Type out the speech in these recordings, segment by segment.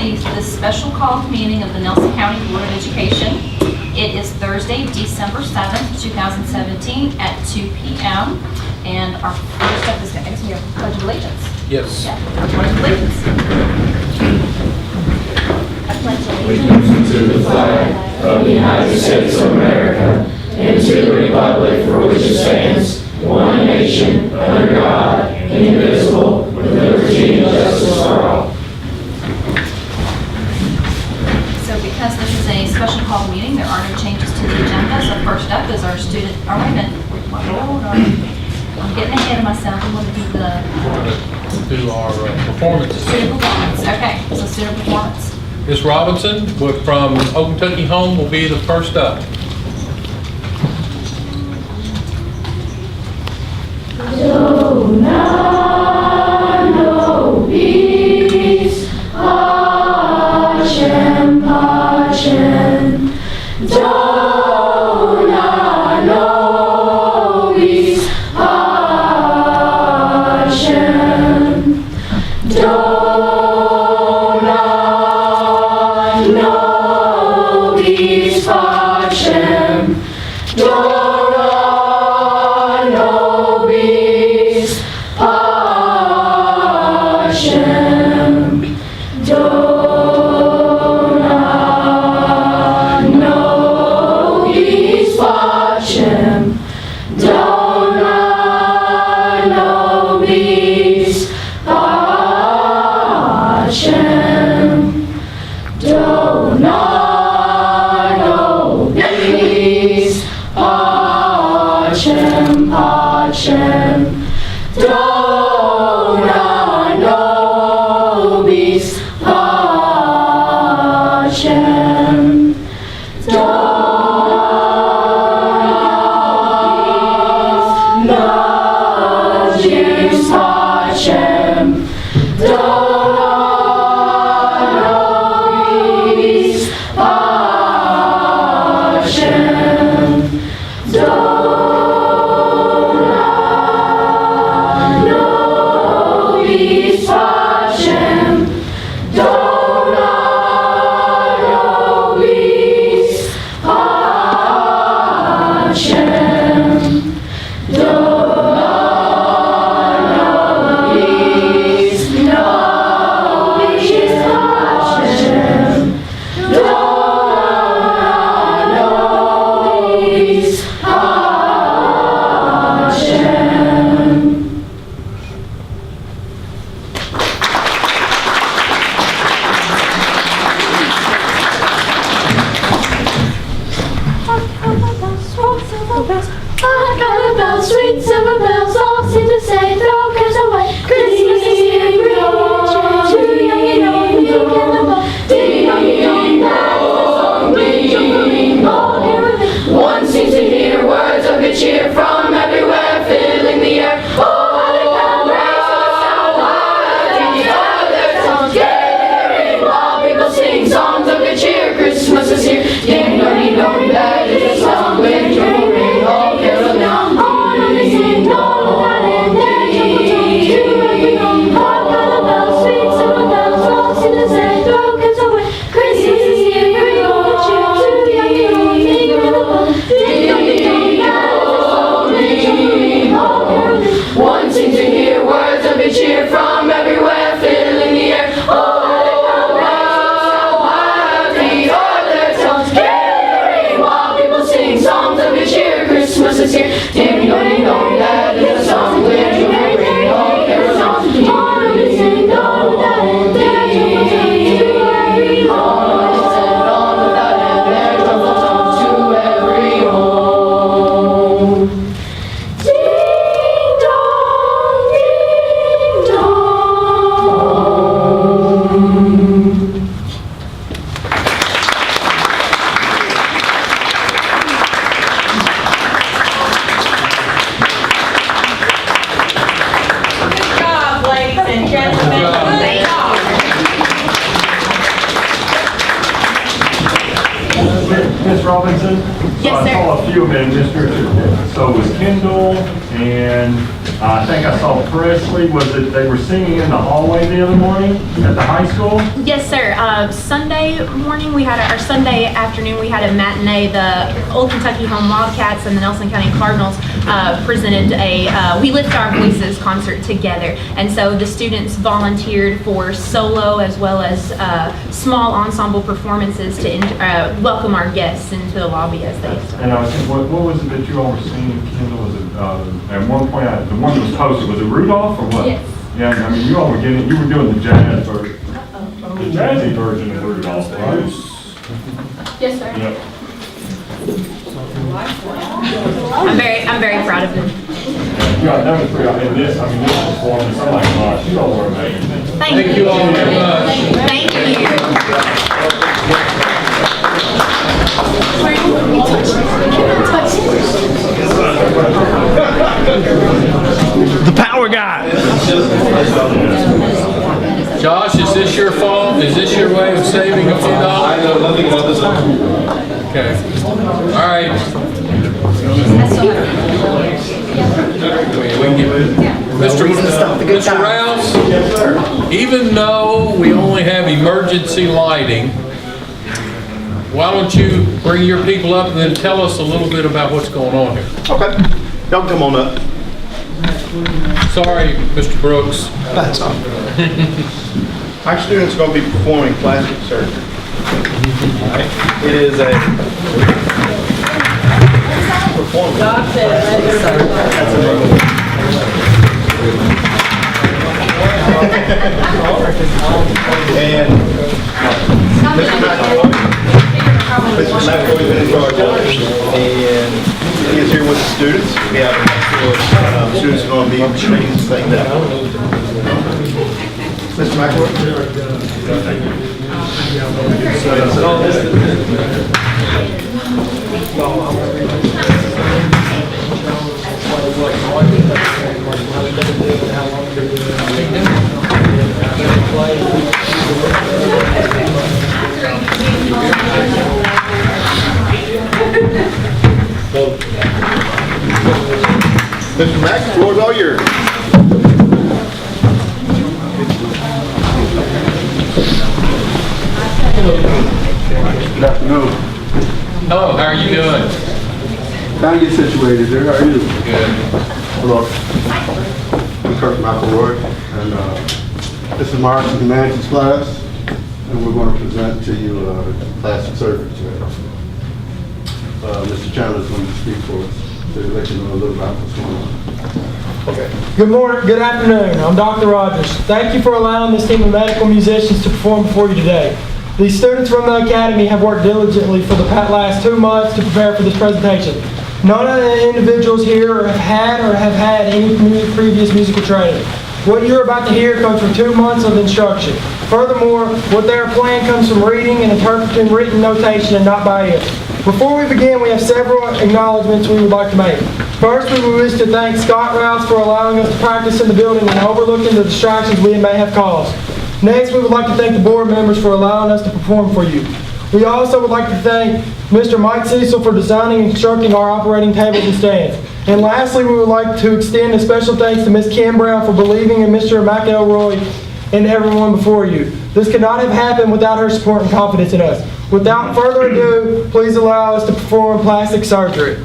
the special called meeting of the Nelson County Board of Education. It is Thursday, December 7th, 2017 at 2 p.m. And our first up is, I guess we have Pledge of Allegiance. Yes. Yeah, Pledge of Allegiance. I pledge allegiance to the flag of the United States of America and to the republic for which it stands, one nation, under God, indivisible, with liberty and justice for all. So because this is a special call meeting, there are no changes to the agenda. So first up is our student, wait a minute, hold on. I'm getting ahead of myself. I'm going to do Do our performances. student performance. Okay, so student performance. Ms. Robinson from Old Kentucky Home will be the first up. No, no peace, Hashem, Hashem. Do not know peace, Hashem. Do not know peace, Hashem. Do not know peace, Hashem. Do not know peace, Hashem. Do not know peace, Hashem. Do not know peace, Hashem, Hashem. Do not know peace, Hashem. Do not know peace, Hashem. Do not know peace, Hashem. Do not know peace, Hashem. Do not know peace, Hashem. Do not know peace, no peace, Hashem. Do not know peace, Hashem. Bell bells, sweet silver bells, all seem to say, throw cares away. Christmas is here, too young and old, you can live on. Ding dong, that's the song, ding dong, one seems to hear words of good cheer from everywhere, filling the air. Oh, how the bell rings with the sound of the other songs, gathering while people sing songs of good cheer. Christmas is here, ding dong, that is the song with joy ring, all carols down. On they sing, all that in their jungle tones, to every home. Hark, how the bells, sweet silver bells, all seem to say, throw cares away. Christmas is here, bring all the cheer, too young and old, finger in the bowl. Ding dong, that is the song, ring, all carols. One seems to hear words of good cheer from everywhere, filling the air. Oh, happy are their tongues, gathering while people sing songs of good cheer. Christmas is here, ding dong, that is the song with you ring, all carols on. On they sing, all without end, their jungle tongues to every home. All without end, their jungle tongues to every home. Ding dong, ding dong. Good job, ladies and gentlemen. Good job. Ms. Robinson? Yes, So sir. I saw a few of them, Mr. So it was Kendall and I think I saw Presley, was it, they were singing in the hallway the other morning at the high school? Yes, sir. Sunday morning, or Sunday afternoon, we had a matinee. The Old Kentucky Home Wildcats and the Nelson County Cardinals presented a We Lift Our Voices concert together. And so the students volunteered for solo as well as small ensemble performances to welcome our guests into the lobby as they started. And I was, what was it that you all were singing, Kendall? Was it, at one point, the one that was posted, was it Rudolph or what? Yes. Yeah, I mean, you all were you were doing the jazz version, the jazzy version of Rudolph, right? Yes, sir. Yep. I'm very proud of them. Yeah, that was pretty, and this, I mean, this performance, I'm like, gosh, you all were amazing. Thank Thank you all very much. Thank The power guy. Josh, is this your fault? Is this your way of saving a few dollars? I know nothing about this. Okay. All right. Mr. Rouse, even though we only have emergency lighting, why don't you bring your people up and then tell us a little bit about what's going on here? Okay. Y'all come on up. Sorry, Mr. Brooks. That's all. Our students are going to be performing plastic surgery. All right. It is a performance. And Mr. McElroy is in charge of it, and he is here with the students. We have a couple of students who are going to be treating this thing down. Mr. McElroy? Mr. Mack, the floor is all yours. Good afternoon. Hello, how are you doing? How you situated there? How are you? Good. Hello. I'm Kirk McElroy, and this is my arts and humanities class, and we're going to present to you plastic surgery today. Mr. Chandler is going to speak for us to let you know a little about what's going on. Okay. Good morning, good afternoon. I'm Dr. Rogers. Thank you for allowing this team of medical musicians to perform before you today. These students from the Academy have worked diligently for the last 2 months to prepare for this presentation. None of the individuals here have had any previous musical training. What you're about to hear comes from 2 months of instruction. Furthermore, what they are playing comes from reading and interpreting written notation and not by ear. Before we begin, we have several acknowledgments we would like to make. First, we wish to thank Scott Rouse for allowing us to practice in the building and overlooking the distractions we may have caused. Next, we would like to thank the board members for allowing us to perform for you. We also would like to thank Mr. Mike Cecil for designing and constructing our operating tables and stands. And lastly, we would like to extend a special thanks to Ms. Kim Brown for believing in Mr. McElroy and everyone before you. This could not have happened without her support and confidence in us. Without further ado, please allow us to perform plastic surgery.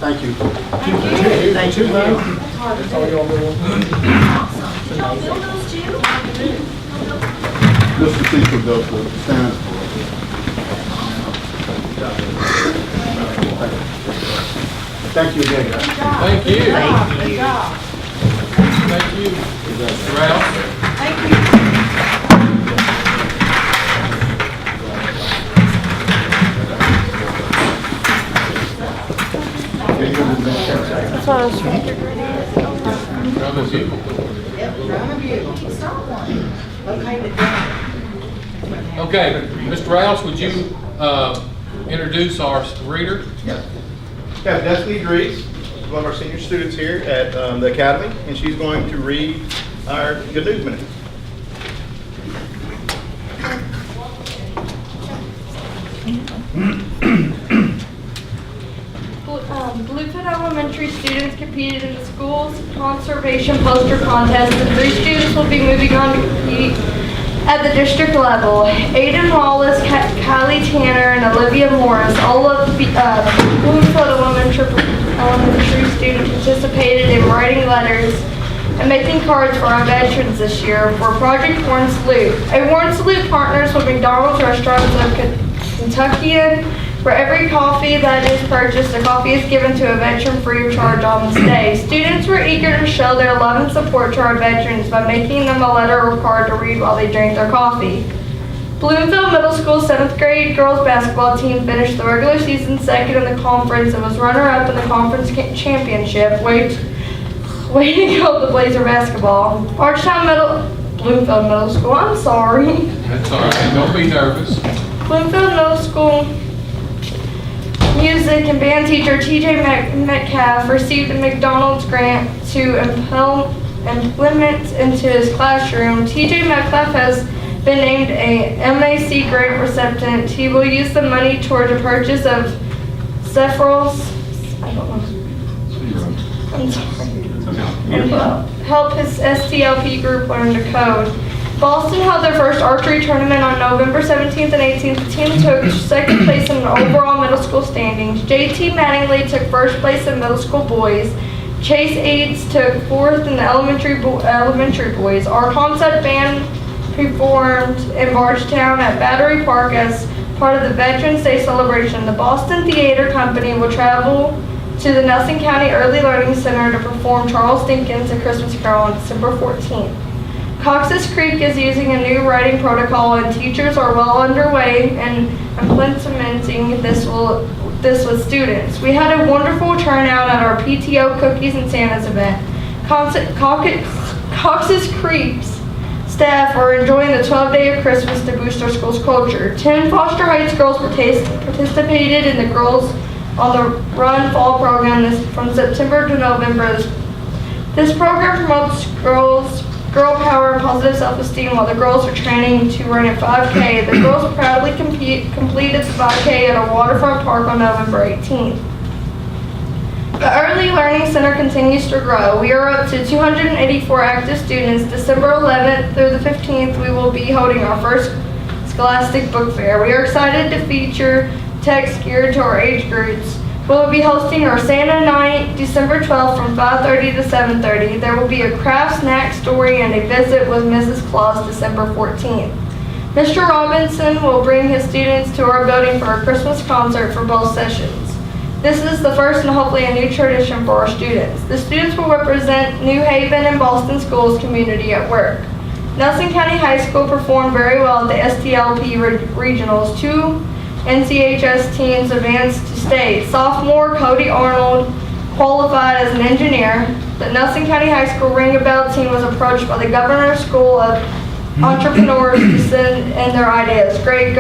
Thank you. Thank you, man. That's all y'all doing. Y'all build those too? Mr. Cecil does the stands for us. Thank you again, guys. Thank you. Thank you. Mr. Rouse. Round of you. Okay, Mr. Rouse, would you introduce our reader? Yeah, Destiny Dries, one of our senior students here at the Academy, and she's going to read our Good News Minute. Bluefoot Elementary students competed in the school's conservation poster contest, and 3 students will be moving on to compete at the district level. Aiden Wallace, Kylie Tanner, and Olivia Morris, all of the Bluefoot Elementary students participated in writing letters and making cards for our veterans this year for Project Warren Salute. A Warren Salute partners with McDonald's restaurants of Kentuckian. For every coffee that is purchased, a coffee is given to a veteran free of charge on this day. Students were eager to show their love and support to our veterans by making them a letter or card to read while they drank their coffee. Bloomfield Middle School 7th grade girls basketball team finished the regular season second in the conference and was runner-up in the conference championship. Way to go, the Blazer basketball. Bloomfield Middle School, I'm sorry. That's all right, don't be nervous. Bloomfield Middle School music and band teacher TJ Metcalf received a McDonald's grant to implement into his classroom. TJ Metcalf has been named a MAC grant recipient. He will use the money toward the purchase of several, and help his STLP group learn the code. Boston held their first archery tournament on November 17th and 18th. The team took second place in the overall middle school standings. JT Mattingly took first place in middle school boys. Chase Aids took fourth in the elementary boys. Our concert band performed in Bardstown at Battery Park as part of the Veterans Day celebration. The Boston Theater Company will travel to the Nelson County Early Learning Center to perform Charles Dickens' A Christmas Carol on December 14th. Cox's Creek is using a new writing protocol, and teachers are well underway in implementing this with students. We had a wonderful turnout at our PTO Cookies and Santas event. Cox's Creek's staff are enjoying the 12th day of Christmas to boost our school's culture. 10 Foster Heights girls participated in the Girls on the Run Fall program from September to November. This program promotes girl power and positive self-esteem while the girls are training to run a 5K. The girls proudly completed the 5K at a waterfront park on November 18th. The Early Learning Center continues to grow. We are up to 284 active students. December 11th through the 15th, we will be holding our first Scholastic Book Fair. We are excited to feature texts geared to our age groups. We will be hosting our Santa Night December 12th from 5:30 to 7:30. There will be a craft snack story and a visit with Mrs. Claus December 14th. Mr. Robinson will bring his students to our building for a Christmas concert for both sessions. This is the first and hopefully a new tradition for our students. The students will represent New Haven and Boston Schools community at work. Nelson County High School performed very well at the STLP regionals. 2 NCHS teams advanced to state. Sophomore Cody Arnold qualified as an engineer. The Nelson County High School Ring a Bell team was approached by the Governor's School of Entrepreneurs to send in their ideas. Great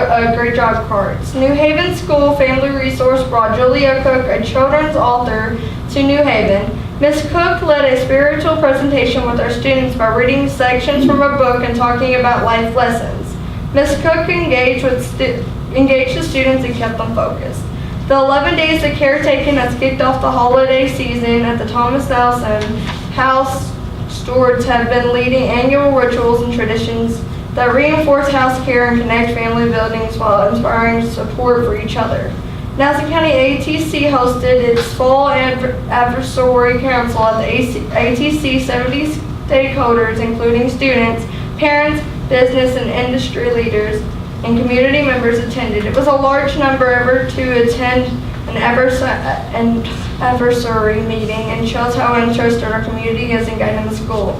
job cards. New Haven School Family Resource brought Julia Cook, a children's author, to New Haven. Ms. Cook led a spiritual presentation with our students by reading sections from a book and talking about life lessons. Ms. Cook engaged the students and kept them focused. The 11 days of caretaking has kicked off the holiday season at the Thomas Nelson House. Stewards have been leading annual rituals and traditions that reinforce house care and connect family buildings while inspiring support for each other. Nelson County ATC hosted its fall advisory council at the ATC. 70 stakeholders, including students, parents, business and industry leaders, and community members attended. It was a large number ever to attend an advisory meeting and shows how interested our community is in guiding the school.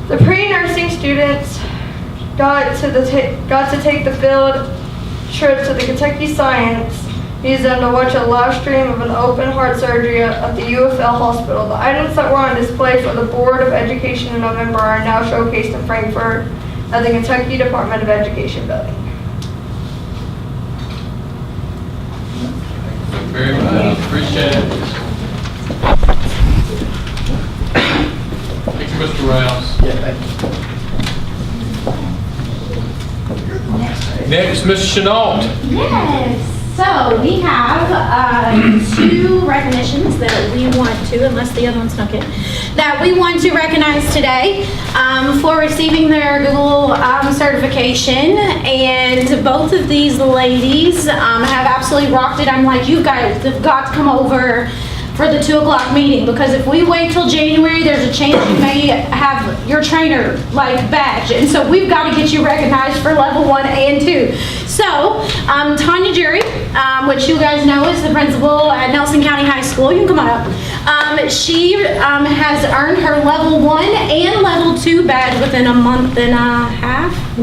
The pre-nursing students got to take the field trip to the Kentucky Science Museum to watch a live stream of an open heart surgery at the UFL hospital. The items that were on display for the Board of Education in November are now showcased in Frankfort at the Kentucky Department of Education building. Very much, appreciate it. Thank you, Mr. Rouse. Next, Ms. Chenault. Yes, so we have two recognitions that we want to, unless the other one snuck in, that we want to recognize today for receiving their Google certification. And both of these ladies have absolutely rocked it. I'm like, you guys have got to come over for the 2 o'clock meeting, because if we wait till January, there's a chance you may have your trainer badge, and so we've got to get you recognized for level 1 and 2. So Tanya Jury, which you guys know is the principal at Nelson County High School, you can come on up. She has earned her level 1 and level 2 badge within a month and a half. I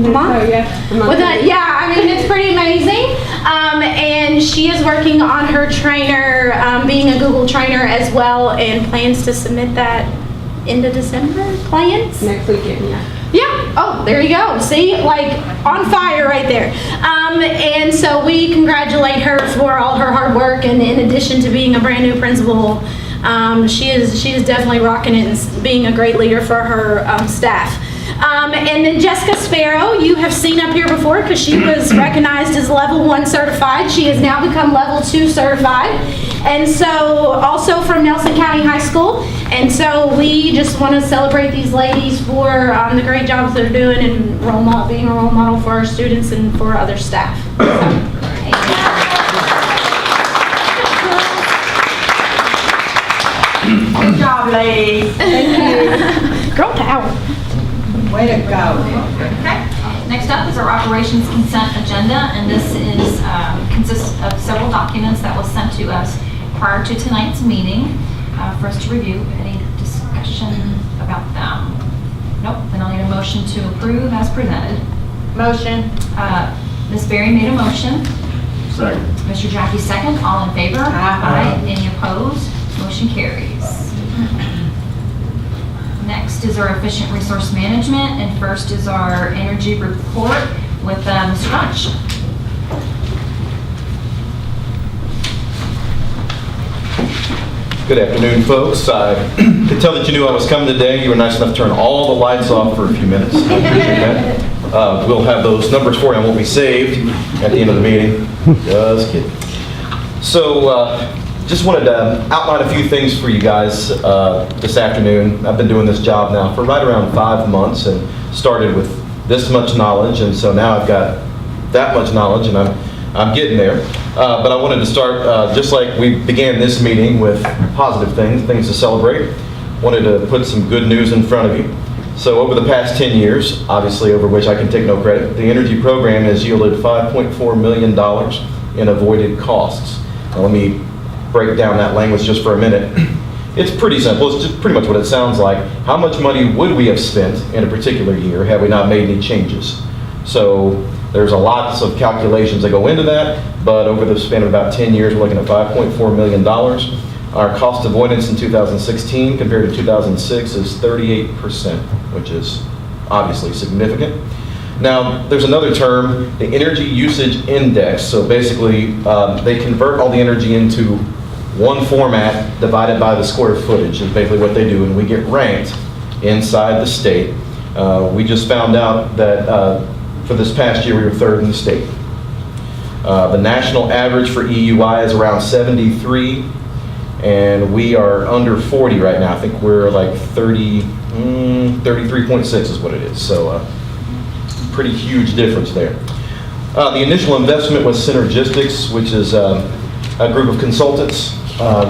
mean, it's pretty amazing. And she is working on her trainer, being a Google trainer as well, and plans to submit that into December. Plans? Next weekend, yeah. Yeah. Oh, there you go. See, on fire right there. And so we congratulate her for all her hard work, and in addition to being a brand new principal, she is definitely rocking it and being a great leader for her staff. And then Jessica Sparrow, you have seen up here before because she was recognized as level 1 certified. She has now become level 2 certified. And so also from Nelson County High School. And so we just want to celebrate these ladies for the great jobs they're doing and being a role model for our students and for other staff. Good job, ladies. Thank you. Girl power. Way to go. Okay. Next up is our operations consent agenda, and this is consists of several documents that was sent to us prior to tonight's meeting for us to review. Any discussion about them? Nope. Then I'll need a motion to approve as presented. Motion. Ms. Berry made a motion. Second. Mr. Jackie second. All in favor? Aye. Any opposed? Motion carries. Next is our efficient resource management, and first is our energy report with Mr. Bunch. Good afternoon, folks. I could tell that you knew I was coming today. You were nice enough to turn all the lights off for a few minutes. I appreciate that. We'll have those numbers for you on what we saved at the end of the meeting. Just kidding. So, just wanted to outline a few things for you guys this afternoon. I've been doing this job now for right around 5 months and started with this much knowledge, and so now I've got that much knowledge, and I'm getting there. But I wanted to start just like we began this meeting with positive things to celebrate. Wanted to put some good news in front of you. So over the past 10 years, obviously over which I can take no credit, the energy program has yielded $5.4 million in avoided costs. Now let me break down that language just for a minute. It's pretty simple. It's just pretty much what it sounds like. How much money would we have spent in a particular year had we not made any changes? So there's a lots of calculations that go into that, but over the span of about 10 years, we're looking at $5.4 million. Our cost avoidance in 2016 compared to 2006 is 38%, which is obviously significant. Now, there's another term, the Energy Usage Index. So basically, they convert all the energy into one format divided by the square footage is basically what they do, and we get ranked inside the state. We just found out that for this past year, we were 3rd in the state. The national average for EUI is around 73, and we are under 40 right now. I think we're like 33.6 is what it is. So pretty huge difference there. The initial investment was Synergistics, which is a group of consultants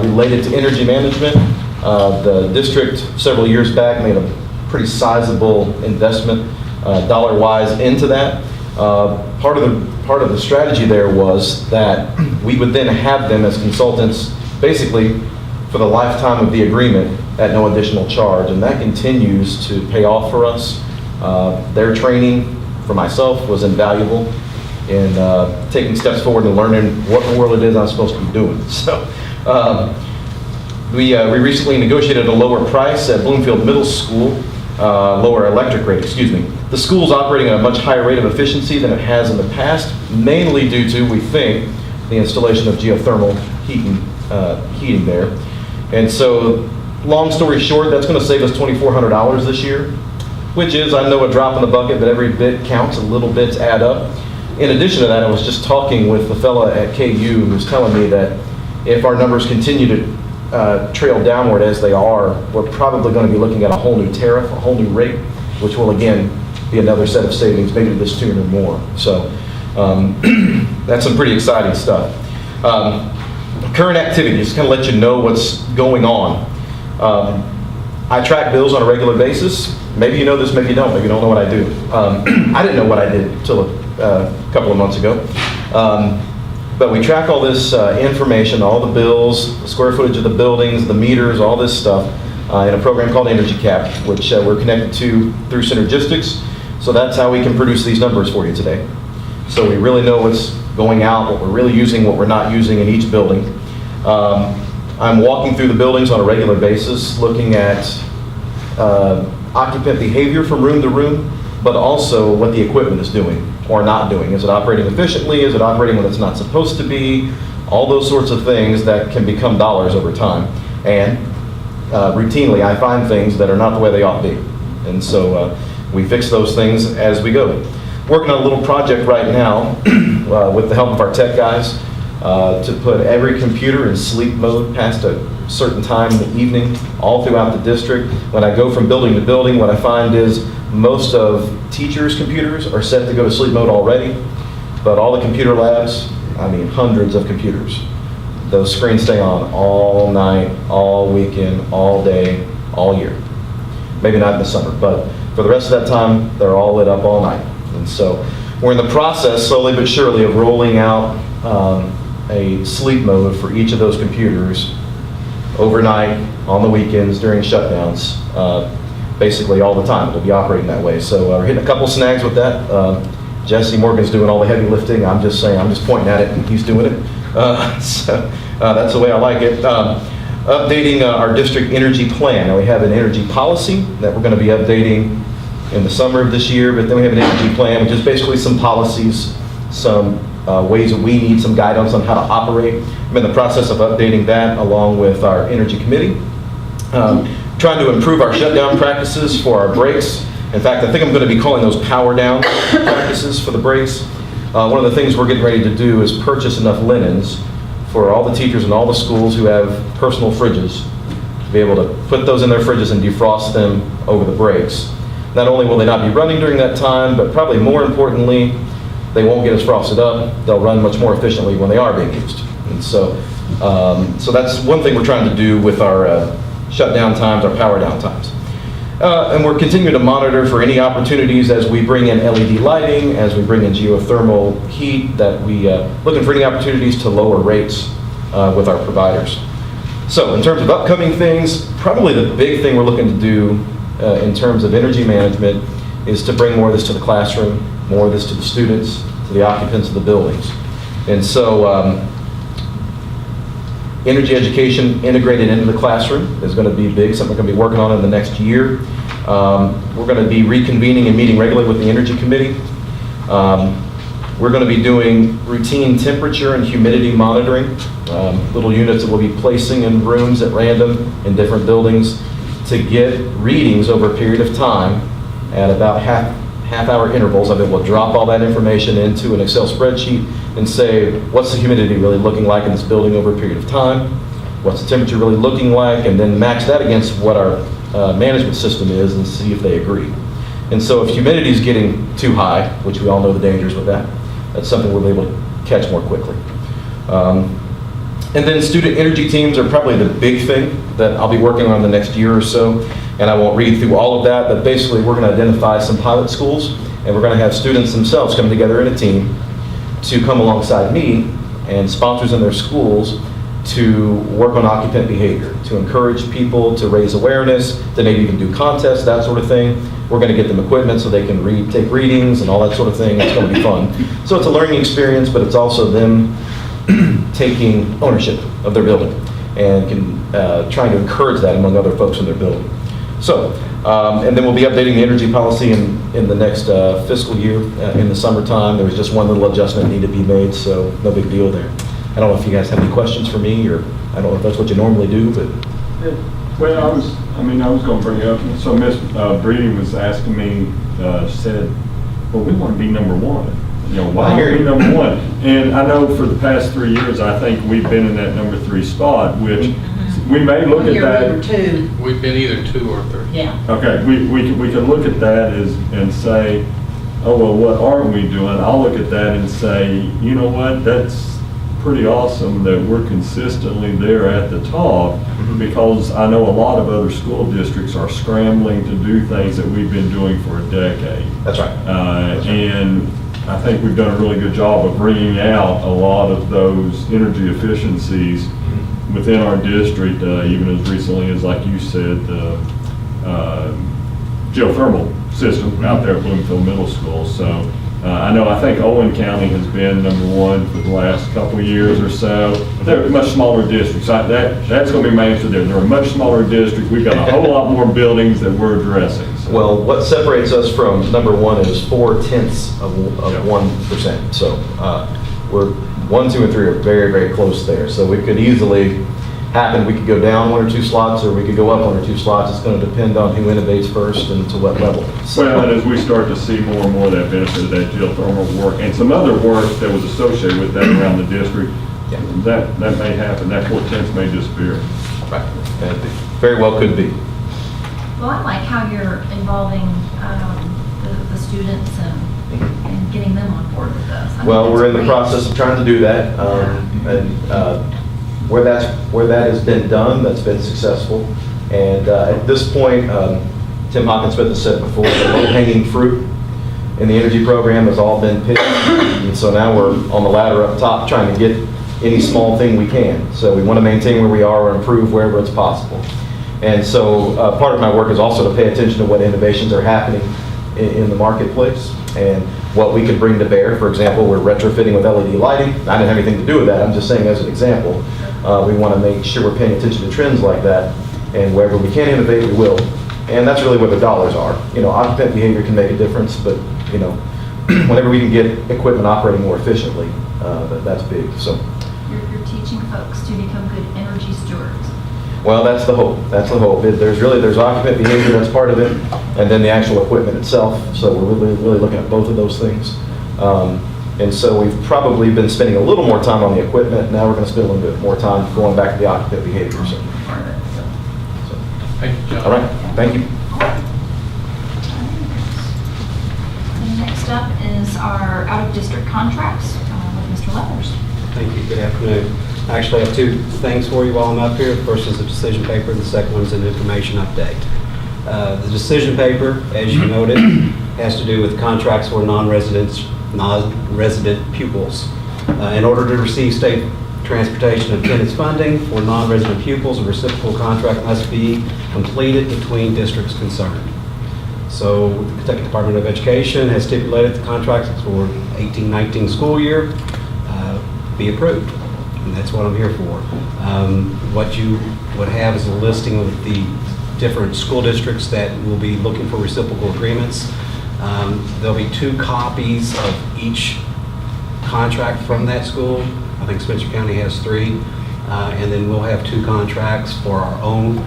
related to energy management. The district several years back made a pretty sizable investment dollar-wise into that. Part of the strategy there was that we would then have them as consultants basically for the lifetime of the agreement at no additional charge, and that continues to pay off for us. Their training for myself was invaluable in taking steps forward and learning what in the world it is I'm supposed to be doing. So we recently negotiated a lower price at Bloomfield Middle School, lower electric rate, excuse me. The school's operating at a much higher rate of efficiency than it has in the past, mainly due to, we think, the installation of geothermal heating there. And so, long story short, that's going to save us $2,400 this year, which is, I know, a drop in the bucket, but every bit counts, and little bits add up. In addition to that, I was just talking with the fella at KU who was telling me that if our numbers continue to trail downward as they are, we're probably going to be looking at a whole new tariff, a whole new rate, which will again be another set of savings, maybe to this tune or more. So that's some pretty exciting stuff. Current activities, kind of let you know what's going on. I track bills on a regular basis. Maybe you know this, maybe you don't. Maybe you don't know what I do. I didn't know what I did until a couple of months ago. But we track all this information, all the bills, the square footage of the buildings, the meters, all this stuff in a program called Energy Cap, which we're connected to through Synergistics. So that's how we can produce these numbers for you today. So we really know what's going out, what we're really using, what we're not using in each building. I'm walking through the buildings on a regular basis, looking at occupant behavior from room to room, but also what the equipment is doing or not doing. Is it operating efficiently? Is it operating when it's not supposed to be? All those sorts of things that can become dollars over time. And routinely, I find things that are not the way they ought to be. And so we fix those things as we go. Working on a little project right now with the help of our tech guys to put every computer in sleep mode past a certain time in the evening, all throughout the district. When I go from building to building, what I find is most of teachers' computers are set to go to sleep mode already, but all the computer labs, I mean hundreds of computers, those screens stay on all night, all weekend, all day, all year. Maybe not in the summer, but for the rest of that time, they're all lit up all night. And so we're in the process, slowly but surely, of rolling out a sleep mode for each of those computers overnight, on the weekends, during shutdowns, basically all the time. It'll be operating that way. So we're hitting a couple snags with that. Jesse Morgan's doing all the heavy lifting. I'm just saying, I'm just pointing at it and he's doing it. So that's the way I like it. Updating our district energy plan. Now we have an energy policy that we're going to be updating in the summer of this year, but then we have an energy plan, which is basically some policies, some ways that we need some guidance on how to operate. I'm in the process of updating that along with our energy committee. Trying to improve our shutdown practices for our breaks. In fact, I think I'm going to be calling those power down practices for the breaks. One of the things we're getting ready to do is purchase enough linens for all the teachers in all the schools who have personal fridges to be able to put those in their fridges and defrost them over the breaks. Not only will they not be running during that time, but probably more importantly, they won't get as frosted up. They'll run much more efficiently when they are being used. And so that's one thing we're trying to do with our shutdown times, our power down times. And we're continuing to monitor for any opportunities as we bring in LED lighting, as we bring in geothermal heat, that we looking for any opportunities to lower rates with our providers. So in terms of upcoming things, probably the big thing we're looking to do in terms of energy management is to bring more of this to the classroom, more of this to the students, to the occupants of the buildings. And so energy education integrated into the classroom is going to be big, something we're going to be working on in the next year. We're going to be reconvening and meeting regularly with the Energy Committee. We're going to be doing routine temperature and humidity monitoring, little units that we'll be placing in rooms at random in different buildings to get readings over a period of time at about half-hour intervals. I'll be able to drop all that information into an Excel spreadsheet and say, what's the humidity really looking like in this building over a period of time? What's the temperature really looking like? And then match that against what our management system is and see if they agree. And so if humidity is getting too high, which we all know the dangers with that, that's something we'll be able to catch more quickly. And then student energy teams are probably the big thing that I'll be working on the next year or so. And I won't read through all of that, but basically we're going to identify some pilot schools, and we're going to have students themselves come together in a team to come alongside me and sponsors in their schools to work on occupant behavior, to encourage people to raise awareness, to maybe even do contests, that sort of thing. We're going to get them equipment so they can take readings and all that sort of thing. It's going to be fun. So it's a learning experience, but it's also them taking ownership of their building and trying to encourage that among other folks in their building. So, and then we'll be updating the energy policy in the next fiscal year in the summertime. There was just one little adjustment needed to be made, so no big deal there. I don't know if you guys have any questions for me, or I don't know if that's what you normally do, but. Well, I was going to bring up, so Miss Breedy was asking me, said, well, we want to be number one. You know, why are we number one? And I know for the past 3 years, I think we've been in that number 3 spot, which we may look at that. Two. We've been either 2 or 3. Yeah. Okay, we can look at that and say, oh, well, what aren't we doing? I'll look at that and say, you know what, that's pretty awesome that we're consistently there at the top, because I know a lot of other school districts are scrambling to do things that we've been doing for a decade. That's right. And I think we've done a really good job of bringing out a lot of those energy efficiencies within our district, even as recently as, like you said, geothermal system out there at Bloomfield Middle School. So I think Owen County has been number 1 for the last couple of years or so. They're much smaller districts. That's going to be my answer there. They're a much smaller district. We've got a whole lot more buildings that we're addressing. So. Well, what separates us from number 1 is 0.4 of 1%. So we're 1, 2, and 3 are very, very close there. So it could easily happen. We could go down 1 or 2 slots, or we could go up 1 or 2 slots. It's going to depend on who innovates first and to what level. Well, and as we start to see more and more of that benefit of that geothermal work and some other work that was associated with that around the district, that may happen. That 0.4 may disappear. Right. And it very well could be. Well, I like how you're involving the students and getting them on board with this. I think Well, we're in that's the great. process of trying to do that. And where that has been done, that's been successful. And at this point, Tim Hawkins-Smith has said before, the low-hanging fruit in the energy program has all been picked. And so now we're on the ladder up top trying to get any small thing we can. So we want to maintain where we are or improve wherever it's possible. And so part of my work is also to pay attention to what innovations are happening in the marketplace and what we could bring to bear. For example, we're retrofitting with LED lighting. I didn't have anything to do with that. I'm just saying as an example. We want to make sure we're paying attention to trends like that, and wherever we can innovate, we will. And that's really where the dollars are. You know, occupant behavior can make a difference, but you know, whenever we can get equipment operating more efficiently, that's big. So. You're teaching folks to become good energy stewards. Well, that's the hope. That's the hope. There's occupant behavior that's part of it, and then the actual equipment itself. So we're really looking at both of those things. And so we've probably been spending a little more time on the equipment. Now we're going to spend a little bit more time going back to the occupant behavior. So. Thank you, John. All right. Thank you. And next up is our out-of-district contracts with Mr. Leathers. Thank you. Good afternoon. I actually have 2 things for you while I'm up here. The first is a decision paper, and the second one is an information update. The decision paper, as you noted, has to do with contracts for non-resident pupils. In order to receive state transportation attendance funding for non-resident pupils, a reciprocal contract must be completed between districts concerned. So the Kentucky Department of Education has stipulated the contracts for 18-19 school year be approved. And that's what I'm here for. What you would have is a listing of the different school districts that will be looking for reciprocal agreements. There'll be 2 copies of each contract from that school. I think Spencer County has 3. And then we'll have 2 contracts for our own.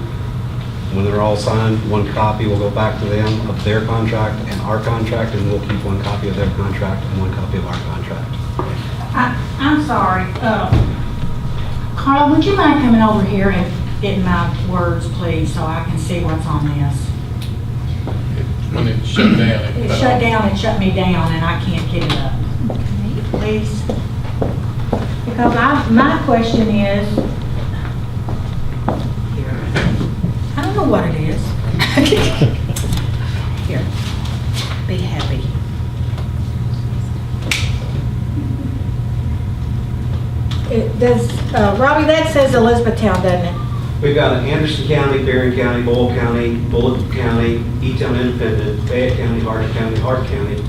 When they're all signed, 1 copy will go back to them of their contract and our contract, and we'll keep 1 copy of their contract and 1 copy of our contract. I'm sorry. Carl, would you mind coming over here and getting my words, please, so I can see what's on this? When it shut down. It shut me down, and I can't get it up. Please? Because Because my question is, here, I don't know what it is. Here, be happy. It does, Robbie, that says Elizabethtown, doesn't it? We've got Anderson County, Barron County, Boyle County, Bullitt County, E-Town Independent, Fayette County, Hardin County, Hart County,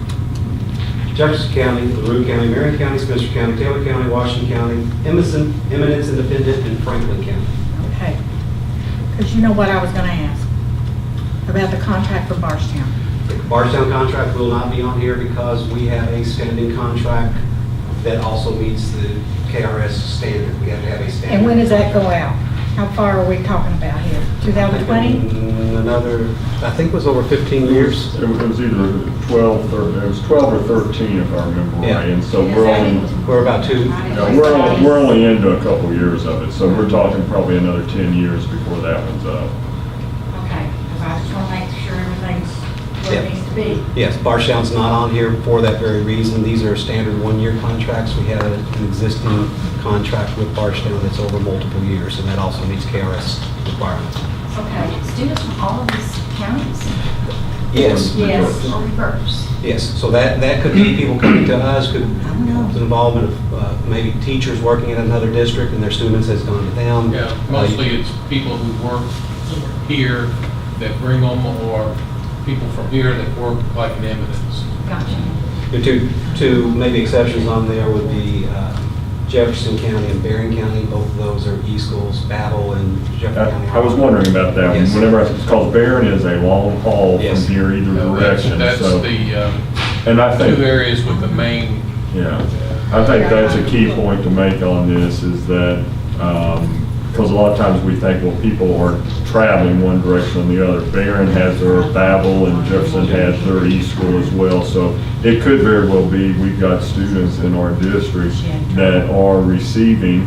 Jefferson County, LaRue County, Marion County, Spencer County, Taylor County, Washington County, Eminence Independent, and Franklin County. Okay. Because you know what I was gonna ask about the contract for Barstown. The Barstown contract will not be on here because we have a standing contract that also meets the KRS standard. We have to have a standard. And when does that go out? How far are we talking about here? 2020? I think it was over 15 years. It was either 12 or 13, if I remember Yeah. right. And so We're about two. we're only into a couple years of it, so we're talking probably another 10 years before that one's up. Okay, because I just want to make sure everything's where it needs to be. Yes, Barstown's not on here for that very reason. These are standard one-year contracts. We have an existing contract with Barstown that's over multiple years, and that also meets KRS requirements. Okay, students from all of these counties? Yes. Yes. Or reverse? Yes, so that could be people coming to us, could, know. the involvement of maybe teachers working in another district and their students has gone to them. Yeah, mostly it's people who work here that bring them, or people from here that work like in Eminence. Gotcha. The two maybe exceptions on there would be Jefferson County and Barron County. Both of those are E-schools, Battle and Jefferson County. I was wondering about that. Yes. Whenever because Barron is a long haul Yes. from here either direction. That's so, the and I think, two areas with the main. yeah, I think that's a key point to make on this is that, because a lot of times we think, well, people are traveling one direction or the other. Barron has their Babel and Jefferson has their E-school as well. So it could very well be we've got students in our district that are receiving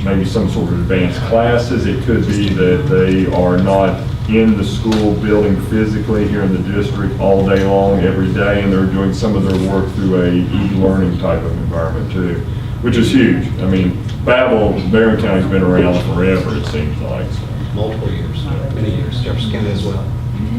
maybe some sort of advanced classes. It could be that they are not in the school building physically here in the district all day long, every day, and they're doing some of their work through a e-learning type of environment too, which is huge. I mean, Barron County's been around forever, it seems like. So. Multiple years, many years, Jefferson County as well.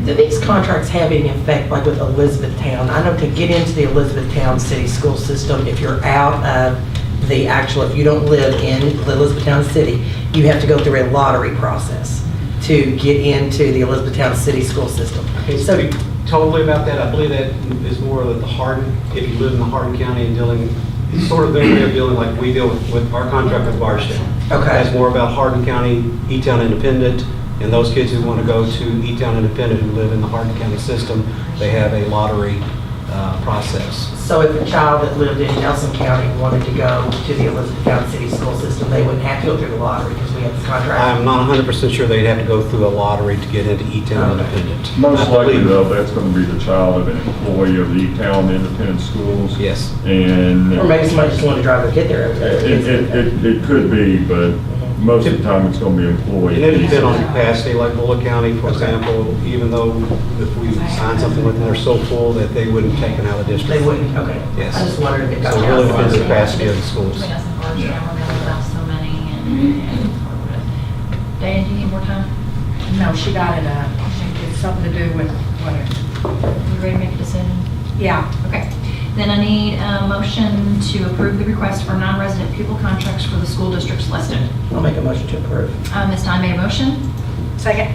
Do these contracts have any effect, like with Elizabethtown? I know to get into the Elizabethtown city school system, if you're out of the actual, if you don't live in Elizabethtown city, you have to go through a lottery process to get into the Elizabethtown city school system. I can't speak totally about that. I believe that is more of the Hardin, if you live in the Hardin County and dealing, it's sort of their way of dealing like we deal with our contract with Barstown. Okay. That's more about Hardin County, E-Town Independent, and those kids who want to go to E-Town Independent who live in the Hardin County system, they have a lottery process. So if a child that lived in Nelson County wanted to go to the Elizabethtown city school system, they wouldn't have to go through the lottery because we have the contract? I'm not 100% sure they'd have to go through a lottery to get into E-Town Independent. Most I likely believe- though, that's going to be the child of an employee of the E-Town Independent Schools. Yes. And Or maybe somebody just wanted to drive their kid there. it could be, but most of the time it's going to be employee. It depends on capacity, like Bullitt County, for example, even though if we sign something with them, they're so full that they wouldn't take them out of the district. They wouldn't, okay. Yes. I just wondered if it got So it really depends on the counted. capacity of the schools. Between us and Barstown, we're gonna allow so many and. Dan, do you need more time? No, she got it, it's something to do with whatever. You ready to make a decision? Yeah. Okay. Then I need a motion to approve the request for non-resident pupil contracts for the school districts listed. I'll make a motion to approve. Ms. Ty made a motion. Second.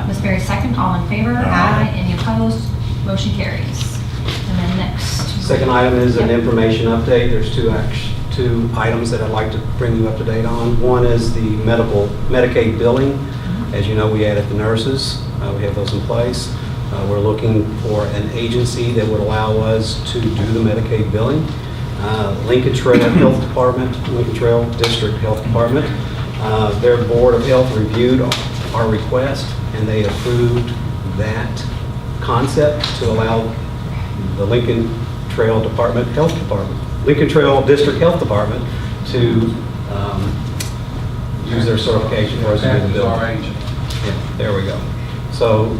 Ms. Berry second. All in favor? Aye. Any opposed? Motion carries. And then next. Second item is an Yep. information update. There's two items that I'd like to bring you up to date on. One is the Medicaid billing. As you know, we added the nurses. We have those in place. We're looking for an agency that would allow us to do the Medicaid billing. Lincoln Trail Health Department, Lincoln Trail District Health Department. Their Board of Health reviewed our request and they approved that concept to allow the Lincoln Trail Department, Health Department, Lincoln Trail District Health Department to use their certification for us to do the billing. Our agent. Yeah, there we go. So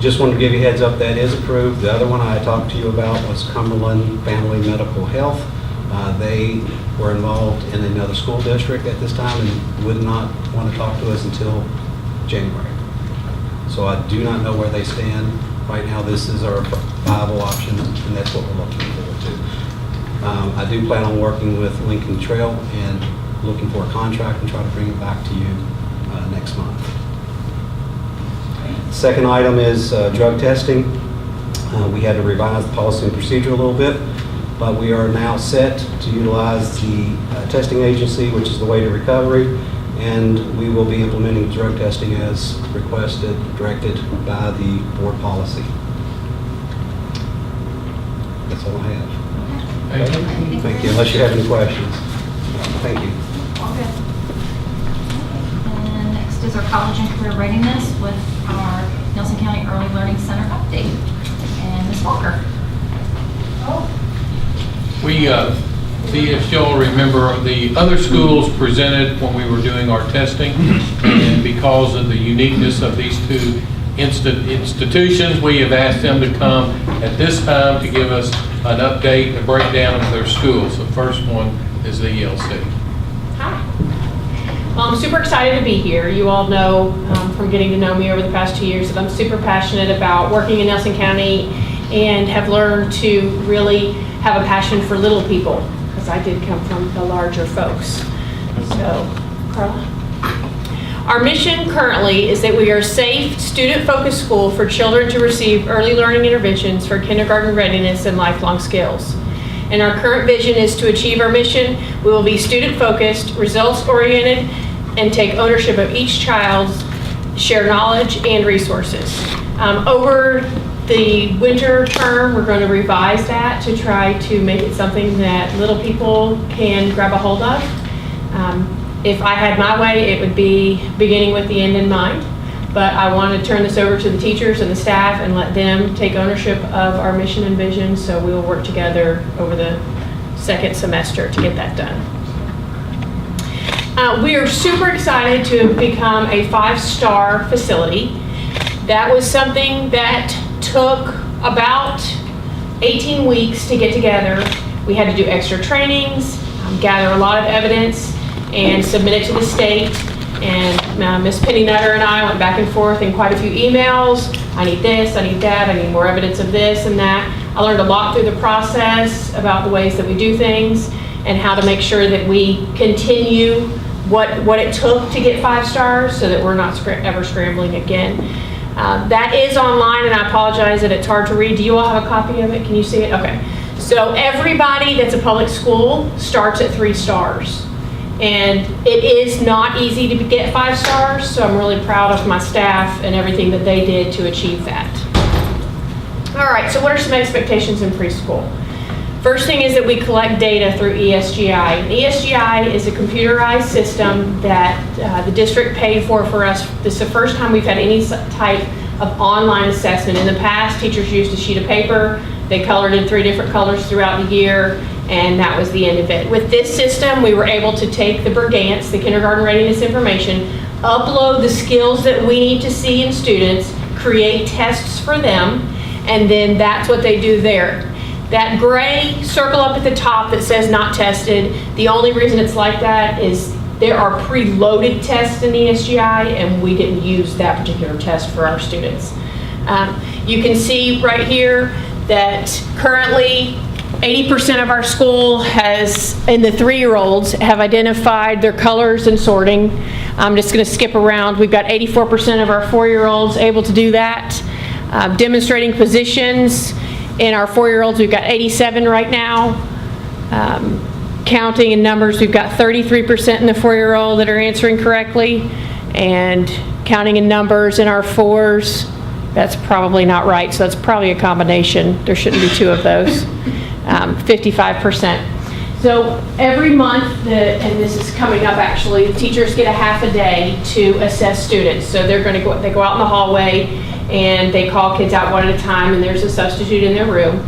just wanted to give you a heads up, that is approved. The other one I talked to you about was Cumberland Family Medical Health. They were involved in another school district at this time and would not want to talk to us until January. So I do not know where they stand. Right now, this is our viable option, and that's what we're looking forward to. I do plan on working with Lincoln Trail and looking for a contract and try to bring it back to you next month. Second item is drug testing. We had to revise the policy and procedure a little bit, but we are now set to utilize the testing agency, which is the Way to Recovery, and we will be implementing drug testing as requested, directed by the board policy. That's all I have. Thank you, unless you have any questions. Thank you. All good. And next is our college and career readiness with our Nelson County Early Learning Center update. And Ms. Walker. If y'all remember, the other schools presented when we were doing our testing, and because of the uniqueness of these two institutions, we have asked them to come at this time to give us an update, a breakdown of their schools. The first one is the ELC. Hi. Well, I'm super excited to be here. You all know from getting to know me over the past 2 years that I'm super passionate about working in Nelson County and have learned to really have a passion for little people, because I did come from the larger folks. So, Carla? Our mission currently is that we are a safe, student-focused school for children to receive early learning interventions for kindergarten readiness and lifelong skills. And our current vision is to achieve our mission. We will be student-focused, results-oriented, and take ownership of each child's shared knowledge and resources. Over the winter term, we're going to revise that to try to make it something that little people can grab a hold of. If I had my way, it would be beginning with the end in mind. But I want to turn this over to the teachers and the staff and let them take ownership of our mission and vision, so we will work together over the second semester to get that done. We are super excited to have become a 5-star facility. That was something that took about 18 weeks to get together. We had to do extra trainings, gather a lot of evidence, and submit it to the state. And Ms. Penny Nutter and I went back and forth in quite a few emails. I need this, I need that, I need more evidence of this and that. I learned a lot through the process about the ways that we do things and how to make sure that we continue what it took to get 5 stars so that we're not ever scrambling again. That is online, and I apologize that it's hard to read. Do you all have a copy of it? Can you see it? Okay. So everybody that's a public school starts at 3 stars. And it is not easy to get 5 stars, so I'm really proud of my staff and everything that they did to achieve that. All right, so what are some expectations in preschool? First thing is that we collect data through ESGI. And ESGI is a computerized system that the district paid for us. This is the first time we've had any type of online assessment. In the past, teachers used a sheet of paper. They colored in 3 different colors throughout the year, and that was the end of it. With this system, we were able to take the BRGANTS, the kindergarten readiness information, upload the skills that we need to see in students, create tests for them, and then that's what they do there. That gray circle up at the top that says not tested, the only reason it's like that is there are preloaded tests in ESGI, and we didn't use that particular test for our students. You can see right here that currently 80% of our school has, in the 3-year-olds, have identified their colors and sorting. I'm just going to skip around. We've got 84% of our 4-year-olds able to do that. Demonstrating positions in our 4-year-olds, we've got 87 right now. Counting in numbers, we've got 33% in the 4-year-old that are answering correctly. And counting in numbers in our 4s, that's probably not right, so that's probably a combination. There shouldn't be 2 of those. 55%. So every month, and this is coming up actually, the teachers get a half a day to assess students. So they go out in the hallway and they call kids out one at a time, and there's a substitute in their room,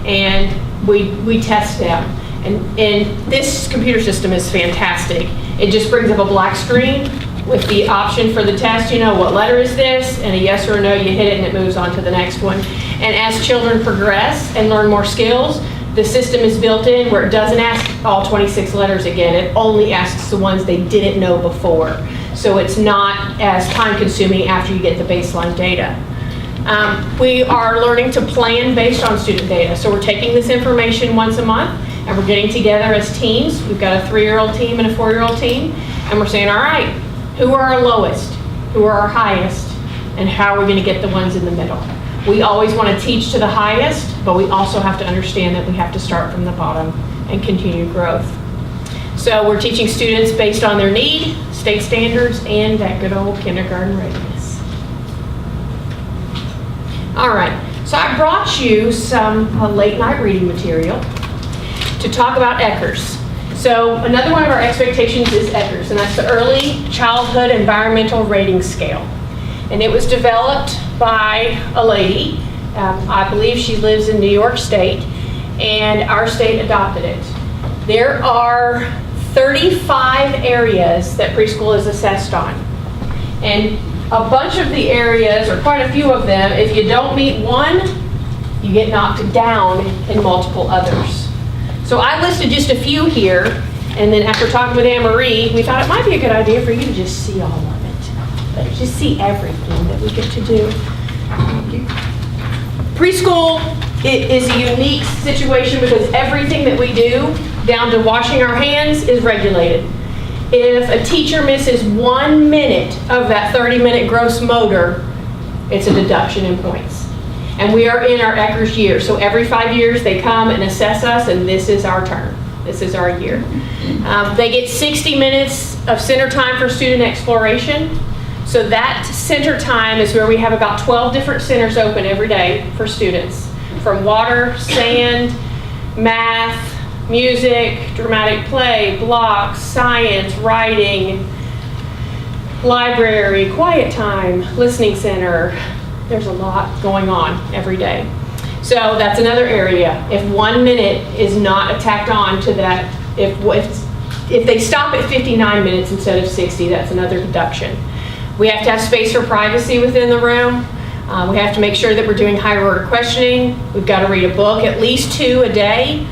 and we test them. And this computer system is fantastic. It just brings up a black screen with the option for the test, what letter is this, and a yes or a no, you hit it and it moves on to the next one. And as children progress and learn more skills, The system is built in where it doesn't ask all 26 letters again. It only asks the ones they didn't know before. So it's not as time-consuming after you get the baseline data. We are learning to plan based on student data. So we're taking this information once a month, and we're getting together as teams. We've got a 3-year-old team and a 4-year-old team, and we're saying, all right, who are our lowest? Who are our highest? And how are we going to get the ones in the middle? We always want to teach to the highest, but we also have to understand that we have to start from the bottom and continue growth. So we're teaching students based on their need, state standards, and that good old kindergarten readiness. All right, so I brought you some late night reading material to talk about ECHRS. So another one of our expectations is ECHRS, and that's the Early Childhood Environmental Rating Scale. And it was developed by a lady, I believe she lives in New York State, and our state adopted it. There are 35 areas that preschool is assessed on. And a bunch of the areas, or quite a few of them, if you don't meet one, you get knocked down in multiple others. So I listed just a few here, and then after talking with Anne-Marie, we thought it might be a good idea for you to just see all of it. Just see everything that we get to do. Preschool is a unique situation because everything that we do, down to washing our hands, is regulated. If a teacher misses 1 minute of that 30-minute gross motor, it's a deduction in points. And we are in our ECHRS year, so every 5 years they come and assess us, and this is our turn. This is our year. They get 60 minutes of center time for student exploration. So that center time is where we have about 12 different centers open every day for students, from water, sand, math, music, dramatic play, blocks, science, writing, library, quiet time, listening center. There's a lot going on every day. So that's another area. If 1 minute is not tacked on to that, if they stop at 59 minutes instead of 60, that's another deduction. We have to have space for privacy within the room. We have to make sure that we're doing higher order questioning. We've got to read a book, at least 2 a day.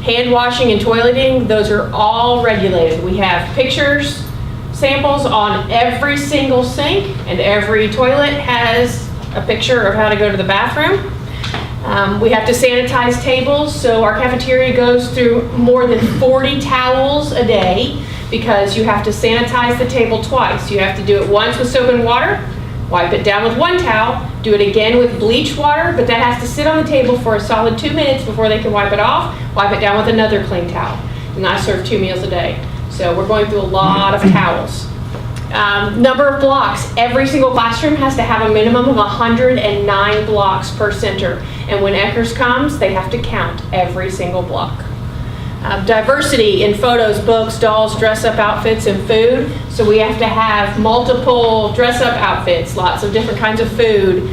Hand washing and toileting, those are all regulated. We have pictures, samples on every single sink, and every toilet has a picture of how to go to the bathroom. We have to sanitize tables, so our cafeteria goes through more than 40 towels a day because you have to sanitize the table twice. You have to do it once with soap and water, wipe it down with 1 towel, do it again with bleach water, but that has to sit on the table for a solid 2 minutes before they can wipe it off, wipe it down with another clean towel. And I serve 2 meals a day. So we're going through a lot of towels. Number of blocks. Every single classroom has to have a minimum of 109 blocks per center. And when ECHRS comes, they have to count every single block. Diversity in photos, books, dolls, dress-up outfits, and food. So we have to have multiple dress-up outfits, lots of different kinds of food.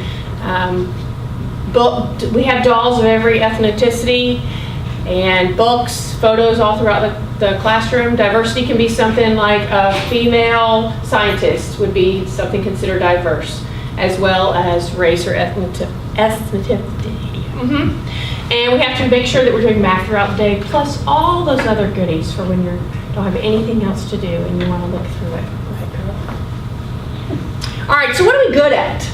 We have dolls of every ethnicity, and books, photos all throughout the classroom. Diversity can be something like a female scientist would be something considered diverse, as well as race or ethnicity. And we have to make sure that we're doing math throughout the day, plus all those other goodies for when you don't have anything else to do and you want to look through it. All right, so what are we good at?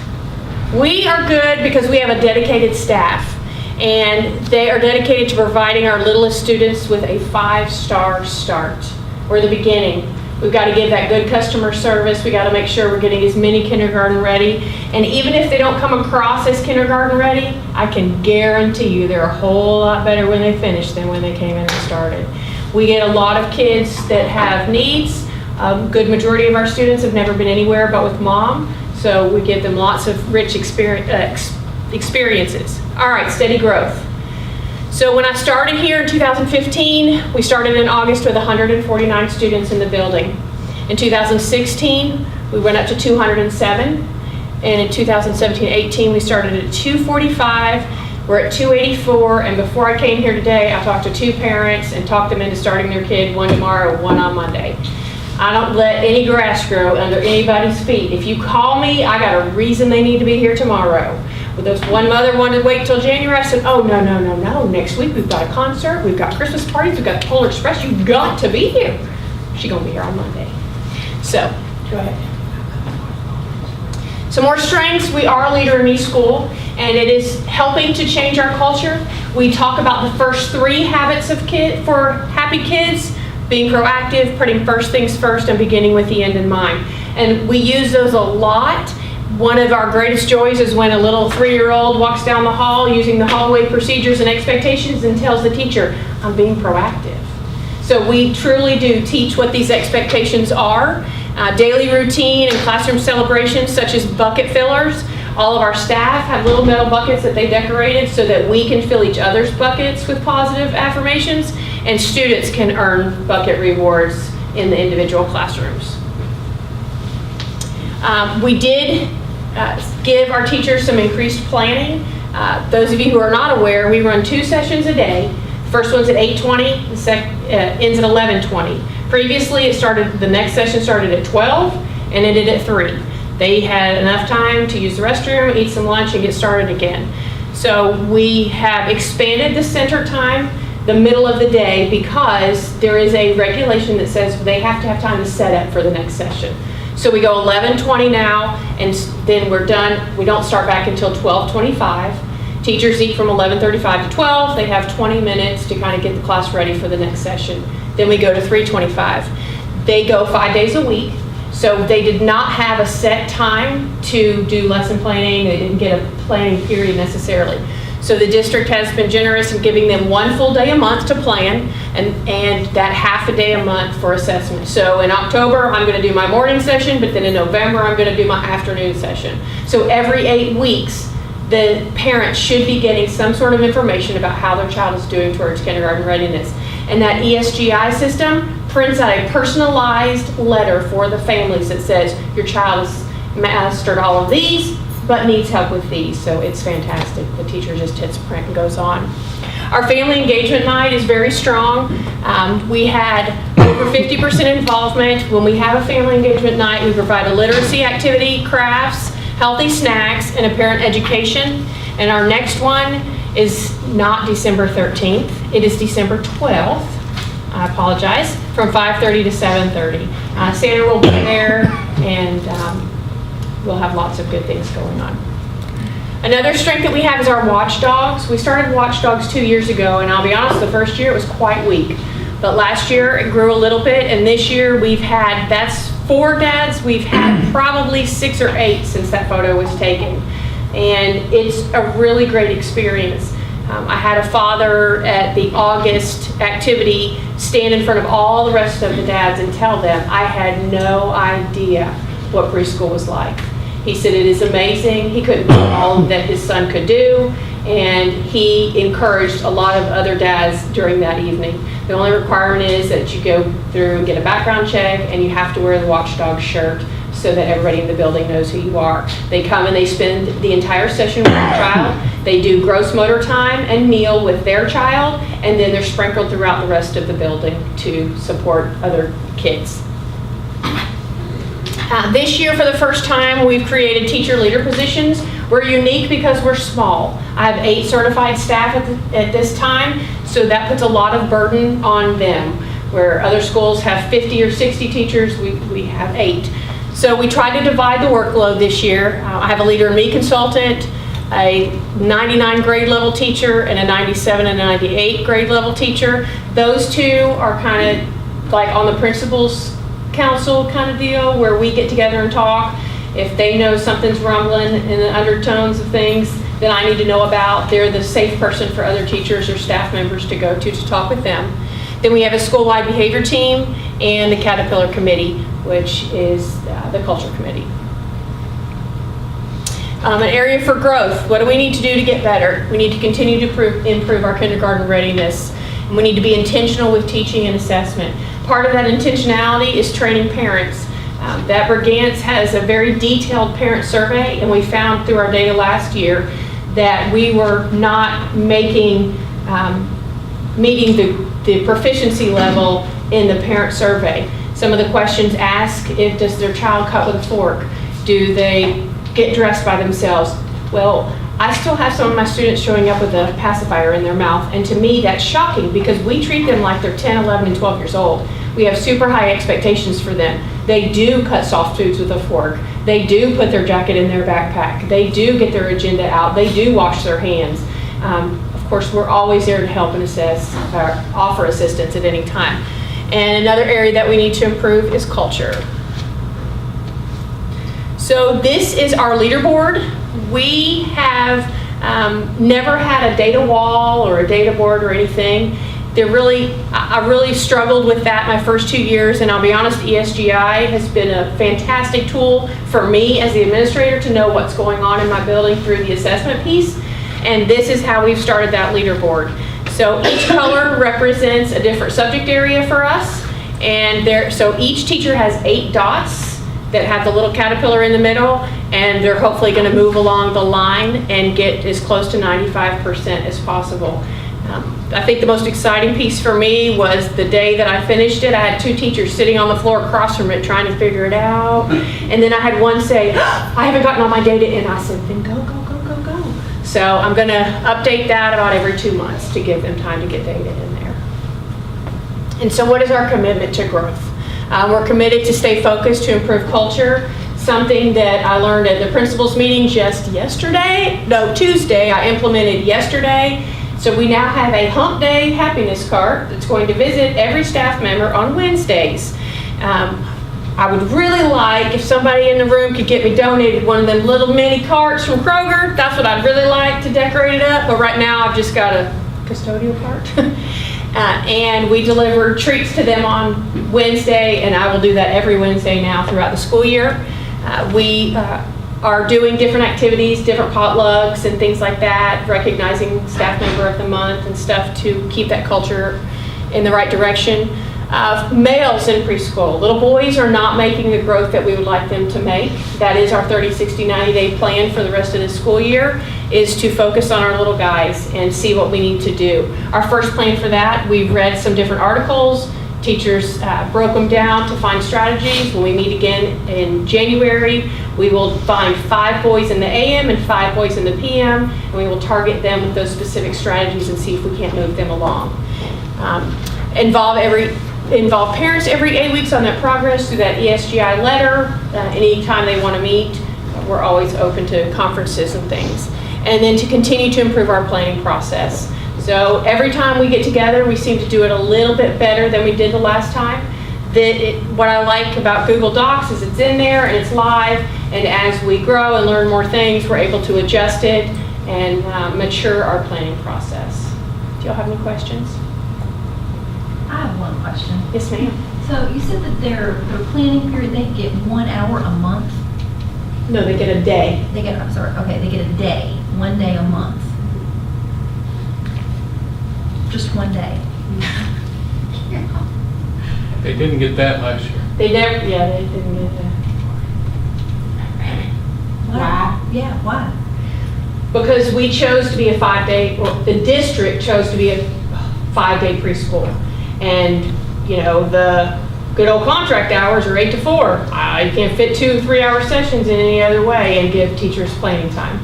We are good because we have a dedicated staff, and they are dedicated to providing our littlest students with a 5-star start. We're the beginning. We've got to give that good customer service. We got to make sure we're getting as many kindergarten ready. And even if they don't come across as kindergarten ready, I can guarantee you they're a whole lot better when they finish than when they came in and started. We get a lot of kids that have needs. A good majority of our students have never been anywhere but with mom. So we give them lots of rich experiences. All right, steady growth. So when I started here in 2015, we started in August with 149 students in the building. In 2016, we went up to 207. And in 2017-18, we started at 245. We're at 284. And before I came here today, I talked to 2 parents and talked them into starting their kid, 1 tomorrow, 1 on Monday. I don't let any grass grow under anybody's feet. If you call me, I got a reason they need to be here tomorrow. Well, this one mother wanted to wait till January. I said, oh, no, no, no, no. Next week we've got a concert, we've got Christmas parties, we've got the Polar Express. You've got to be here. She's going to be here on Monday. So, go ahead. Some more strengths. We are a leader in eSchool, and it is helping to change our culture. We talk about the first 3 habits for happy kids: being proactive, putting first things first, and beginning with the end in mind. And we use those a lot. One of our greatest joys is when a little 3-year-old walks down the hall using the hallway procedures and expectations and tells the teacher, I'm being proactive. So we truly do teach what these expectations are. Daily routine and classroom celebrations such as bucket fillers. All of our staff have little metal buckets that they decorated so that we can fill each other's buckets with positive affirmations, and students can earn bucket rewards in the individual classrooms. We did give our teachers some increased planning. Those of you who are not aware, we run 2 sessions a day. First one's at 8:20, the ends at 11:20. Previously, the next session started at 12 and ended at 3. They had enough time to use the restroom, eat some lunch, and get started again. So we have expanded the center time the middle of the day because there is a regulation that says they have to have time to set up for the next session. So we go 11:20 now, and then we're done. We don't start back until 12:25. Teachers eat from 11:35 to 12. They have 20 minutes to kind of get the class ready for the next session. Then we go to 3:25. They go 5 days a week. So they did not have a set time to do lesson planning. They didn't get a planning period necessarily. So the district has been generous in giving them 1 full day a month to plan and that half a day a month for assessment. So in October, I'm going to do my morning session, but then in November, I'm going to do my afternoon session. So every 8 weeks, the parents should be getting some sort of information about how their child is doing towards kindergarten readiness. And that ESGI system prints out a personalized letter for the families that says, your child has mastered all of these, but needs help with these. So it's fantastic. The teacher just hits print and goes on. Our family engagement night is very strong. We had over 50% involvement. When we have a family engagement night, we provide a literacy activity, crafts, healthy snacks, and a parent education. And our next one is not December 13th. It is December 12th. I apologize. From 5:30 to 7:30. Santa will be there, and we'll have lots of good things going on. Another strength that we have is our watchdogs. We started watchdogs 2 years ago, and I'll be honest, the first year it was quite weak. But last year it grew a little bit, and this year that's 4 dads. We've had probably 6 or 8 since that photo was taken. And it's a really great experience. I had a father at the August activity stand in front of all the rest of the dads and tell them, I had no idea what preschool was like. He said it is amazing. He couldn't do all that his son could do, and he encouraged a lot of other dads during that evening. The only requirement is that you go through and get a background check, and you have to wear the watchdog shirt so that everybody in the building knows who you are. They come and they spend the entire session with their child. They do gross motor time and meal with their child, and then they're sprinkled throughout the rest of the building to support other kids. This year, for the first time, we've created teacher leader positions. We're unique because we're small. I have 8 certified staff at this time, so that puts a lot of burden on them. Where other schools have 50 or 60 teachers, we have 8. So we tried to divide the workload this year. I have a Leader in Me consultant, a 99 grade level teacher, and a 97 and a 98 grade level teacher. Those 2 are kind of like on the principal's council kind of deal, where we get together and talk. If they know something's rumbling in the undertones of things that I need to know about, they're the safe person for other teachers or staff members to go to talk with them. Then we have a school-wide behavior team and the Caterpillar Committee, which is the culture committee. An area for growth. What do we need to do to get better? We need to continue to improve our kindergarten readiness. And we need to be intentional with teaching and assessment. Part of that intentionality is training parents. That Brigance has a very detailed parent survey, and we found through our data last year that we were not meeting the proficiency level in the parent survey. Some of the questions ask, does their child cut with a fork? Do they get dressed by themselves? Well, I still have some of my students showing up with a pacifier in their mouth, and to me, that's shocking because we treat them like they're 10, 11, and 12 years old. We have super high expectations for them. They do cut soft foods with a fork. They do put their jacket in their backpack. They do get their agenda out. They do wash their hands. Of course, we're always there to help and assess, or offer assistance at any time. And another area that we need to improve is culture. So this is our leaderboard. We have never had a data wall or a data board or anything. I really struggled with that my first 2 years, and I'll be honest, ESGI has been a fantastic tool for me as the administrator to know what's going on in my building through the assessment piece, and this is how we've started that leaderboard. So each color represents a different subject area for us, and so each teacher has 8 dots that have the little caterpillar in the middle, and they're hopefully going to move along the line and get as close to 95% as possible. I think the most exciting piece for me was the day that I finished it. I had 2 teachers sitting on the floor across from it trying to figure it out. And then I had one say, I haven't gotten all my data in. I said, then go. So I'm going to update that about every 2 months to give them time to get data in there. And so what is our commitment to growth? We're committed to stay focused to improve culture. Something that I learned at the principals meeting just Tuesday, I implemented yesterday. So we now have a hump day happiness cart that's going to visit every staff member on Wednesdays. I would really like if somebody in the room could get me donated one of them little mini carts from Kroger. That's what I'd really like to decorate it up. But right now I've just got a custodial cart. And we deliver treats to them on Wednesday, and I will do that every Wednesday now throughout the school year. We are doing different activities, different potlucks and things like that, recognizing staff member of the month and stuff to keep that culture in the right direction. Males in preschool, little boys are not making the growth that we would like them to make. That is our 30, 60, 90-day plan for the rest of the school year, is to focus on our little guys and see what we need to do. Our first plan for that, we've read some different articles. Teachers broke them down to find strategies. When we meet again in January, we will find 5 boys in the AM and 5 boys in the PM, and we will target them with those specific strategies and see if we can't move them along. Involve parents every 8 weeks on that progress through that ESGI letter. Anytime they want to meet, we're always open to conferences and things. And then to continue to improve our planning process. So every time we get together, we seem to do it a little bit better than we did the last time. What I like about Google Docs is it's in there and it's live, and as we grow and learn more things, we're able to adjust it and mature our planning process. Do y'all have any questions? I have one question. Yes, ma'am. So you said that their planning period, they get 1 hour a month? No, they get a day. They get a day, 1 day a month. Just 1 day. They didn't get that last year. They didn't get that. Why? Yeah, why? Because we chose to be a 5-day, or the district chose to be a 5-day preschool. And, the good old contract hours are 8 to 4. I can't fit 2 3-hour sessions in any other way and give teachers planning time.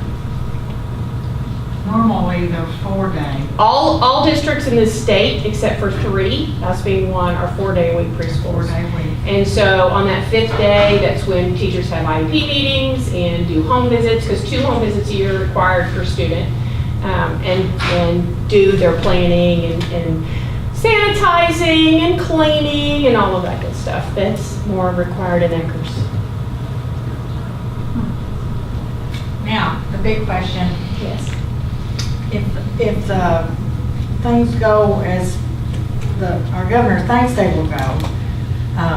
Normally, they're 4 days. All districts in the state, except for 3, us being one, are 4-day-a-week preschools. 4-day week. And so on that 5th day, that's when teachers have IEP meetings and do home visits, because 2 home visits a year are required per student, and do their planning and sanitizing and cleaning and all of that good stuff. That's more required in Eckers. Now, the big question, Yes. if things go as our governor thinks they will go,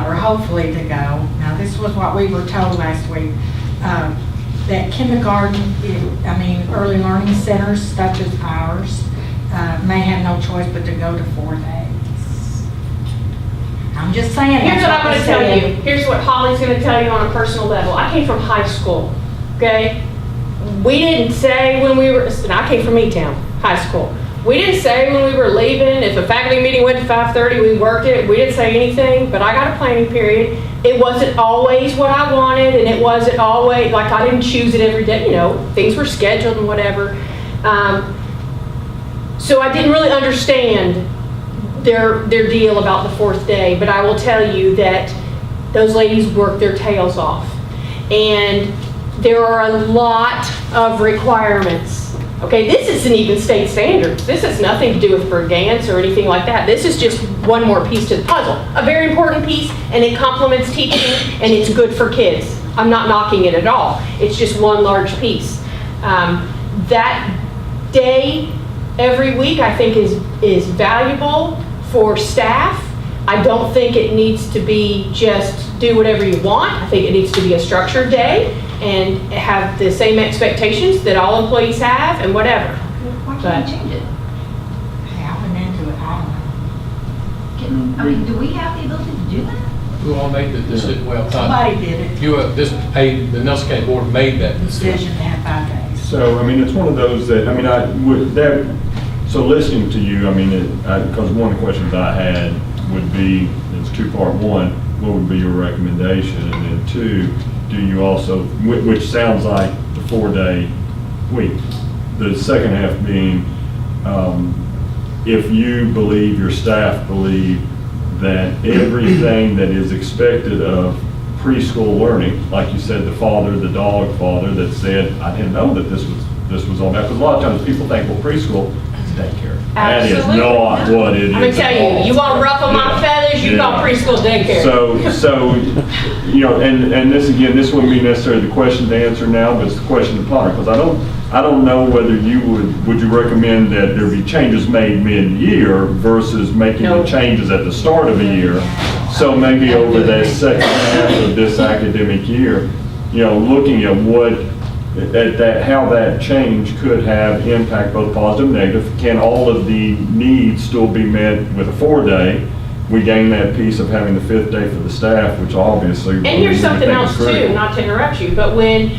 or hopefully to go. Now, this was what we were told last week, that kindergarten, early learning centers such as ours, may have no choice but to go to 4 days. I'm just saying. Here's what that's I'm going to we tell said. you. Here's what Holly's going to tell you on a personal level. I came from high school, okay? We didn't say when we were, and I came from E-Town High School. We didn't say when we were leaving, if a faculty meeting went to 5:30, we worked it. We didn't say anything, but I got a planning period. It wasn't always what I wanted, and it wasn't always, like, I didn't choose it every day, you know, things were scheduled and whatever. So I didn't really understand their deal about the 4th day, but I will tell you that those ladies worked their tails off. And there are a lot of requirements. Okay, this isn't even state standards. This has nothing to do with Brigance or anything like that. This is just one more piece to the puzzle. A very important piece, and it complements teaching, and it's good for kids. I'm not knocking it at all. It's just one large piece. That day every week, I think, is valuable for staff. I don't think it needs to be just do whatever you want. I think it needs to be a structured day and have the same expectations that all employees have and whatever. Why can't you change it? Hey, I went into it, I don't know. I mean, do we have the ability to do that? Who all made the decision? Well, Todd, Somebody did it, the Nelson County Board made that decision. decision to have 5 days. So, I mean, it's one of those that, I mean, I would, that, so listening to you, I mean, because one of the questions I had would be, it's two-part. One, what would be your recommendation? And then two, do you also, which sounds like the 4-day week. The second half being, if you believe, your staff believe that everything that is expected of preschool learning, like you said, the dog father that said, I didn't know that this was all that, because a lot of times people think, well, preschool is daycare. That is Absolutely. not what it is. I'm gonna tell at all. you, you want to ruffle my feathers, you call preschool daycare. So, you know, and this again, this wouldn't be necessarily the question to answer now, but it's the question to ponder, because I don't know whether you would you recommend that there be changes made mid-year versus making No. the changes at the start of a year? So maybe over that second half of this academic year, you know, looking at how that change could have impact, both positive and negative. Can all of the needs still be met with a 4-day? We gain that piece of having the 5th day for the staff, which obviously. And here's we something think else is too, critical. not to interrupt you, but when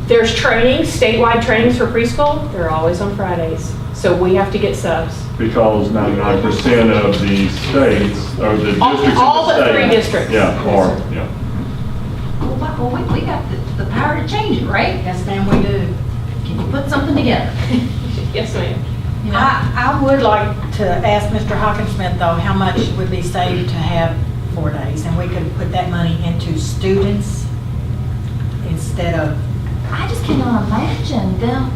there's trainings, statewide trainings for preschool, they're always on Fridays. So we have to get subs. Because 99% of the states, or the districts in the All but 3 state- districts. Yeah, are, yeah. Well, we got the power to change it, right? Yes, ma'am, we do. Can you put something together? Yes, ma'am. You know? I would like to ask Mr. Hawkinsmith, though, how much would be saved to have 4 days? And we could put that money into students instead of, I just cannot imagine them.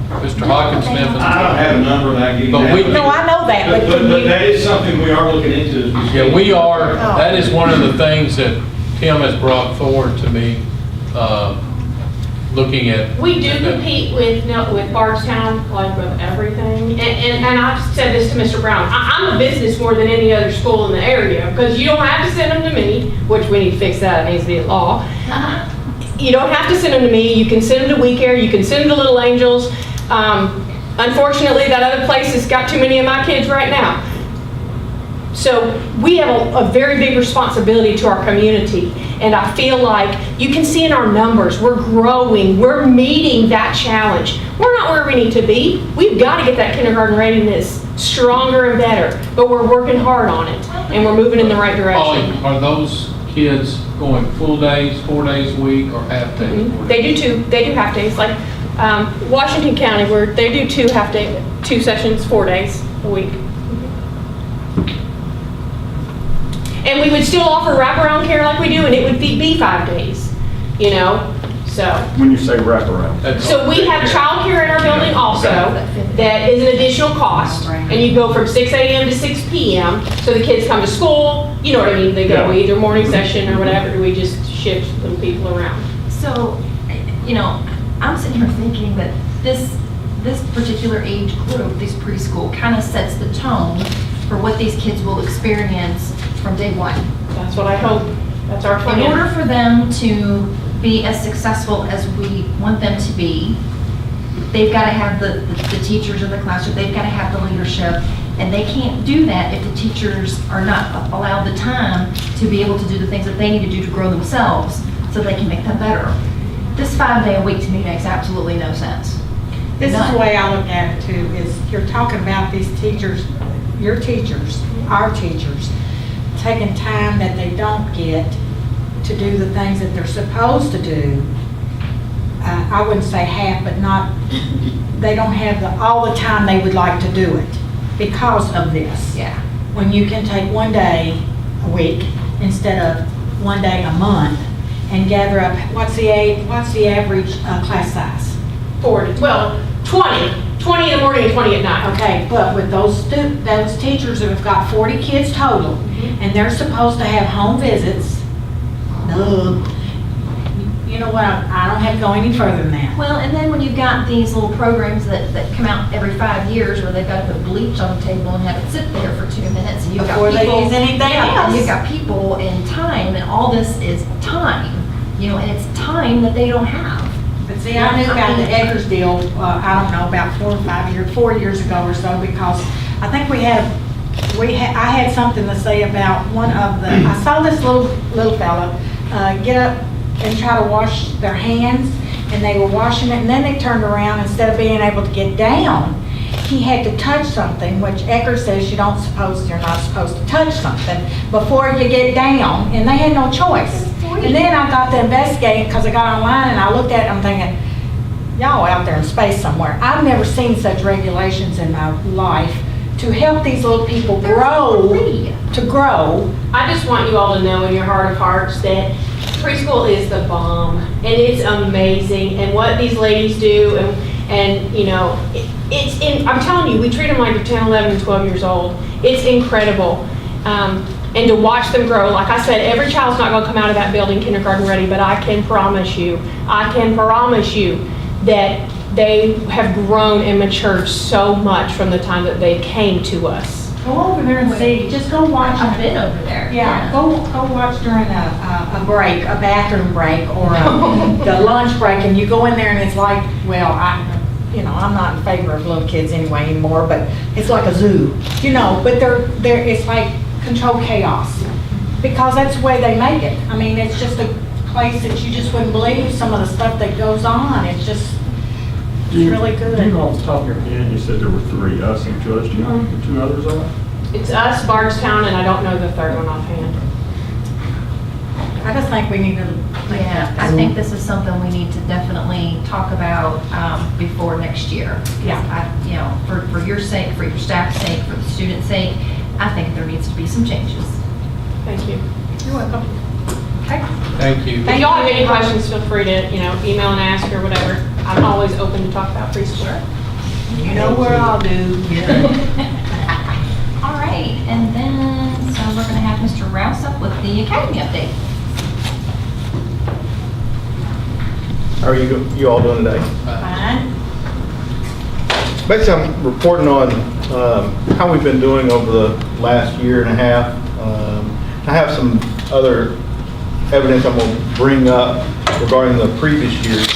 Mr. Hawkinsmith. I don't have a number that I give you. But now. we- no, I know that, but can But you? that is something we are looking into. as we speak. Yeah, we are, that is one of the things that Tim has brought forward to me, looking at. We do compete with Bardstown, like with everything. And I've said this to Mr. Brown, I'm a business more than any other school in the area, because you don't have to send them to me, which we need to fix that, it needs to be a law. You don't have to send them to me, you can send them to We Care, you can send them to Little Angels. Unfortunately, that other place has got too many of my kids right now. So we have a very big responsibility to our community, and I feel like you can see in our numbers, we're growing, we're meeting that challenge. We're not where we need to be. We've got to get that kindergarten readiness stronger and better, but we're working hard on it, and we're moving in the right Polly, direction. are those kids going full days, 4 days a week, or half days? They do half days, like Washington County, where they do 2 sessions, 4 days a week. And we would still offer wraparound care like we do, and it would be 5 days, you know, so. When you say wraparound. So we have childcare in our building also, that is an additional cost, and you go from 6 a.m. to 6 p.m., so the kids come to school, you know what I mean, they go Yeah. either morning session or whatever, do we just shift them people around? So, you know, I'm sitting here thinking that this particular age group, this preschool, kind of sets the tone for what these kids will experience from day one. That's what I hope, that's our plan. In order for them to be as successful as we want them to be, they've got to have the teachers in the classroom, they've got to have the leadership, and they can't do that if the teachers are not allowed the time to be able to do the things that they need to do to grow themselves so they can make them better. This 5-day-a-week to me makes absolutely no sense. This is None. the way I look at it too, is you're talking about these teachers, your teachers, our teachers, taking time that they don't get to do the things that they're supposed to do, I wouldn't say half, but not, they don't have all the time they would like to do it because of this. Yeah. When you can take one day a week instead of one day a month and gather up, what's the average class size? 40, well, 20 in the morning and 20 at night. Okay, but with those teachers who have got 40 kids total, and they're supposed to have home visits, you know what, I don't have to go any further than that. Well, and then when you've got these little programs that come out every 5 years where they've got to put bleach on the table and have it sit there for 2 minutes, and you've got Before they people, use anything yeah, else. you've got people and time, and all this is time, and it's time that they don't have. But see, I knew about the Eggers deal, I don't know, about 4 years ago or so, because I think I had something to say about one of the, I saw this little fella get up and try to wash their hands, and they were washing it, and then they turned around, instead of being able to get down, he had to touch something, which Eggers says you're not supposed to touch something before you get down, and they had no choice. And then I got to investigate, because I got online and I looked at it, I'm thinking, y'all out there in space somewhere. I've never seen such regulations in my life to help these little people grow. I just want you all to know in your heart of hearts that preschool is the bomb, and it's amazing, and what these ladies do, and I'm telling you, we treat them like they're 10, 11, and 12 years old. It's incredible. And to watch them grow, like I said, every child's not going to come out of that building kindergarten ready, but I can promise you that they have grown and matured so much from the time that they came to us. Go over there and see, just go watch. I've been over there. Yeah, go watch during a break, a bathroom break, or the lunch break, and you go in there and it's like, well, I'm not in favor of little kids anymore, but it's like a zoo, but it's like controlled chaos, because that's the way they make it. I mean, it's just a place that you just wouldn't believe some of the stuff that goes on. It's just, it's really good. Do you know off the top of your head, you said there were 3, us and Judge, do you know who the 2 others are? It's us, Bardstown, and I don't know the third one offhand. I just think we need to. Yeah, I think this is something we need to definitely talk about before next year. Yeah. For your sake, for your staff's sake, for the student's sake, I think there needs to be some changes. Thank you. You're welcome. Okay. Thank you. If y'all have any questions, feel free to, email and ask or whatever. I'm always open to talk about preschool. You know where I'll do. All right, and then, so we're going to have Mr. Rouse up with the academy update. How are you all doing today? Fine. Basically, I'm reporting on how we've been doing over the last year and a half. I have some other evidence I'm going to bring up regarding the previous years.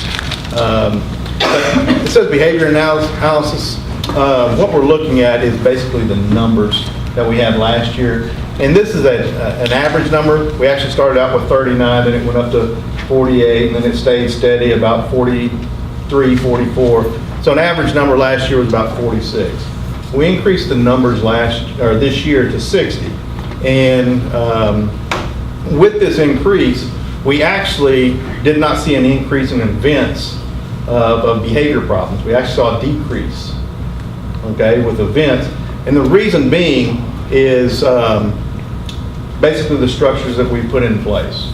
It says behavior analysis. What we're looking at is basically the numbers that we had last year. And this is an average number. We actually started out with 39, then it went up to 48, and then it stayed steady about 43, 44. So an average number last year was about 46. We increased the numbers this year to 60. And with this increase, we actually did not see an increase in events of behavior problems. We actually saw a decrease, with events. And the reason being is basically the structures that we put in place,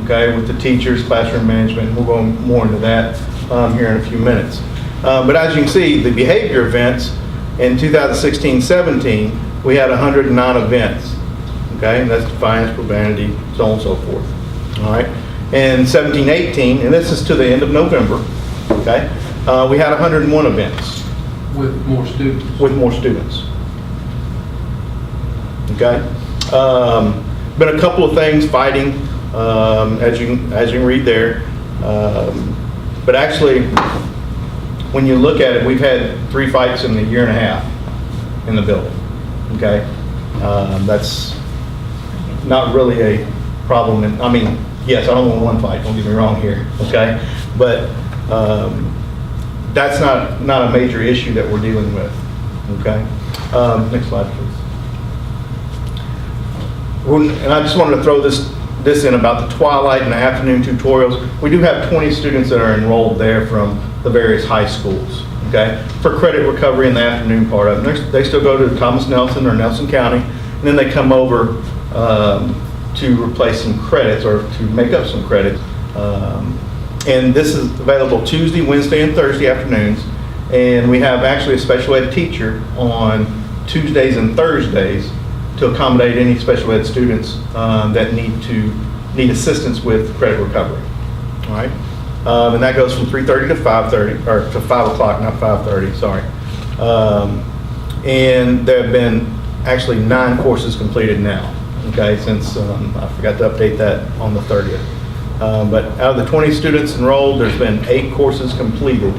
with the teachers, classroom management, and we'll go more into that here in a few minutes. But as you can see, the behavior events in 2016-17, we had 109 events, and that's defiance, profanity, so on and so forth, all right? And 17-18, and this is to the end of November, we had 101 events. With more students. With more students. Been a couple of things fighting, as you can read there. But actually, when you look at it, we've had 3 fights in a year and a half in the building. That's not really a problem. Yes, I don't want 1 fight, don't get me wrong here, But that's not a major issue that we're dealing with, Next slide, please. And I just wanted to throw this this in about the twilight and the afternoon tutorials. We do have 20 students that are enrolled there from the various high schools, okay, for credit recovery in the afternoon part of it. They still go to Thomas Nelson or Nelson County, and then they come over to replace some credits or to make up some credits. And this is available Tuesday, Wednesday, and Thursday afternoons. And we have actually a special ed teacher on Tuesdays and Thursdays to accommodate any special ed students that need assistance with credit recovery. All right, and that goes from 3:30 to 5:30, or to 5 o'clock, not 5:30. Sorry. And there have been actually 9 courses completed now. Okay, since I forgot to update that on the 30th. But out of the 20 students enrolled, there's been 8 courses completed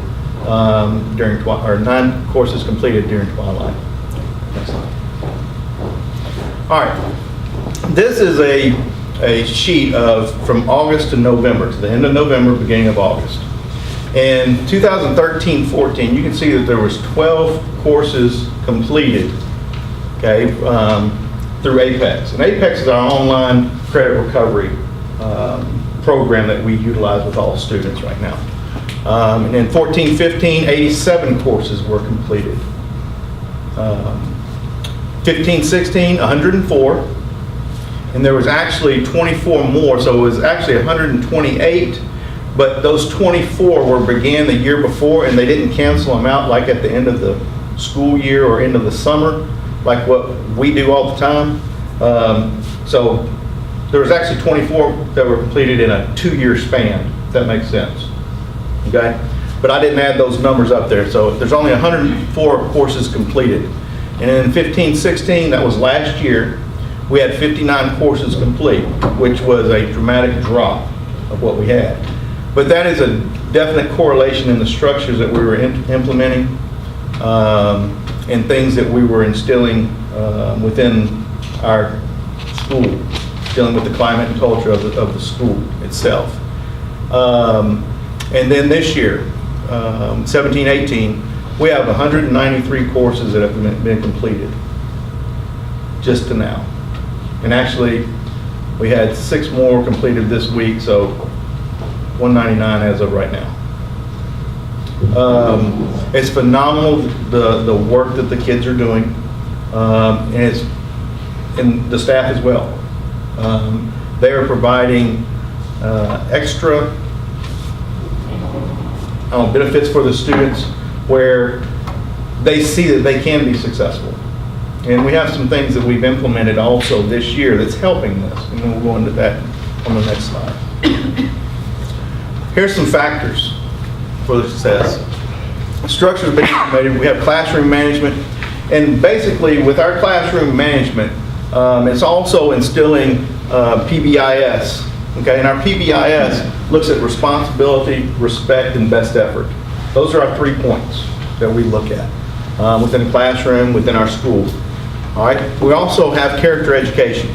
during 9 courses completed during Twilight. Next slide. All right, this is a sheet of from August to November, to the end of November, beginning of August. In 2013-14, you can see that there was 12 courses completed, okay, through Apex. And Apex is our online credit recovery program that we utilize with all students right now. And in 14-15, 87 courses were completed. 15-16, 104. And there was actually 24 more, so it was actually 128, but those 24 were began the year before, and they didn't cancel them out like at the end of the school year or end of the summer, like what we do all the time. So there was actually 24 that were completed in a 2-year span, if that makes sense. Okay? But I didn't add those numbers up there, so there's only 104 courses completed. And in 15-16, that was last year, we had 59 courses complete, which was a dramatic drop of what we had. But that is a definite correlation in the structures that we were implementing and things that we were instilling within our school, dealing with the climate and culture of the school itself. And then this year, 17-18, we have 193 courses that have been completed just to now. And actually, we had 6 more completed this week, so 199 as of right now. It's phenomenal, the work that the kids are doing, and the staff as well. They are providing extra benefits for the students where they see that they can be successful. And we have some things that we've implemented also this year that's helping this, and then we'll go into that on the next slide. Here's some factors for the success. Structures being implemented, we have classroom management, and basically with our classroom management, it's also instilling PBIS, okay? And our PBIS looks at responsibility, respect, and best effort. Those are our 3 points that we look at within the classroom, within our school. All right, we also have character education.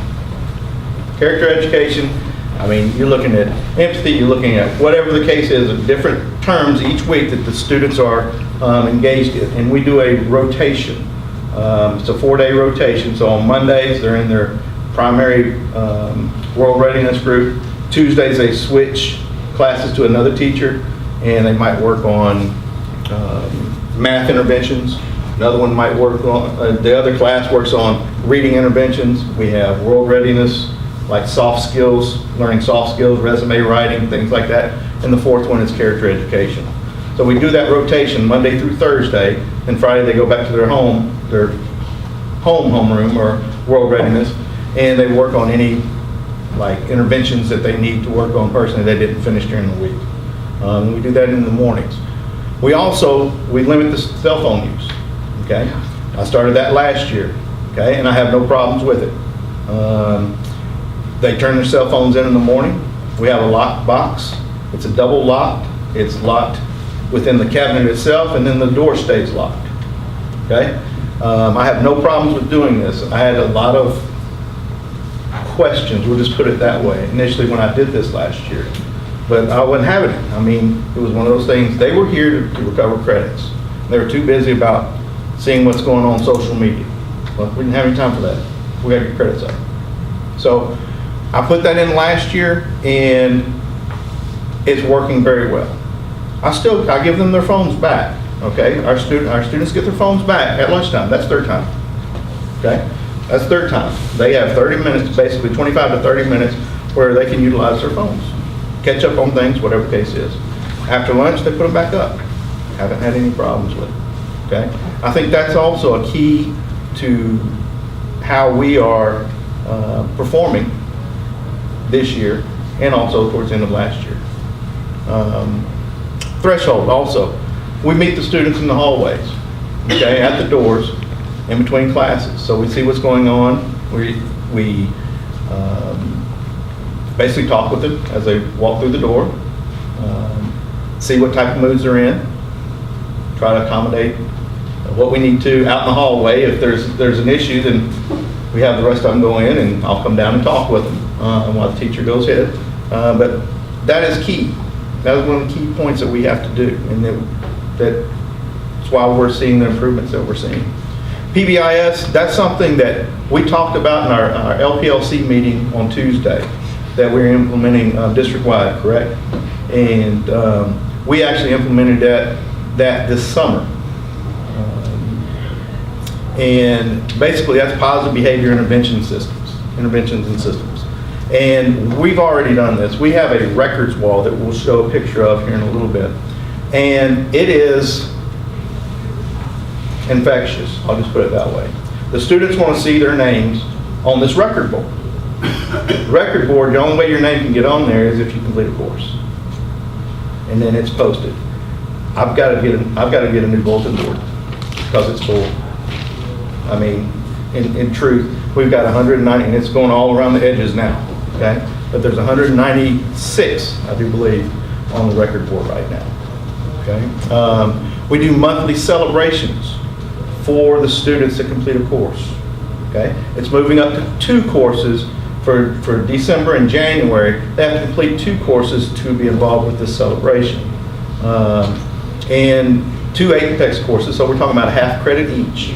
Character education, I mean, you're looking at empathy, you're looking at whatever the case is, of different terms each week that the students are engaged in. And we do a rotation. It's a 4-day rotation. So on Mondays, they're in their primary world readiness group. Tuesdays, they switch classes to another teacher, and they might work on math interventions. Another one might work on, the other class works on reading interventions. We have world readiness, like soft skills, learning soft skills, resume writing, things like that. And the 4th one is character education. So we do that rotation Monday through Thursday, and Friday they go back to their homeroom or world readiness, and they work on any like interventions that they need to work on personally they didn't finish during the week. We do that in the mornings. We limit the cell phone use. Okay, I started that last year, okay, and I have no problems with it. They turn their cell phones in the morning. We have a locked box. It's a double locked. It's locked within the cabinet itself, and then the door stays locked, okay? I have no problems with doing this. I had a lot of questions, we'll just put it that way, initially when I did this last year. But I wasn't having it. I mean, it was one of those things, they were here to recover credits. They were too busy about seeing what's going on social media. Well, we didn't have any time for that. We got to get credits up. So I put that in last year, and it's working very well. I give them their phones back, okay? Our students get their phones back at lunchtime. That's their time, okay? That's their time. They have 30 minutes, basically 25 to 30 minutes, where they can utilize their phones, catch up on things, whatever the case is. After lunch, they put them back up. Haven't had any problems with it, okay? I think that's also a key to how we are performing this year and also towards the end of last year. Threshold also. We meet the students in the hallways, okay, at the doors, in between classes. So we see what's going on. We basically talk with them as they walk through the door, see what type of moods they're in, try to accommodate what we need to out in the hallway. If there's an issue, then we have the rest of them go in, and I'll come down and talk with them while the teacher goes ahead. But that is key. That is one of the key points that we have to do, and that's why we're seeing the improvements that we're seeing. PBIS, that's something that we talked about in our LPLC meeting on Tuesday, that we're implementing district-wide, correct? And we actually implemented that this summer. And basically that's positive behavior interventions and systems. And we've already done this. We have a records wall that we'll show a picture of here in a little bit. And it is infectious, I'll just put it that way. The students want to see their names on this record board. Record board, the only way your name can get on there is if you complete a course. And then it's posted. I've got to get a new bulletin board because it's full. I mean, in truth, we've got 190, and it's going all around the edges now, okay? But there's 196, I do believe, on the record board right now, okay? We do monthly celebrations for the students that complete a course, okay? It's moving up to 2 courses for December and January. They have to complete 2 courses to be involved with this celebration. And 2 Apex courses, so we're talking about a half credit each.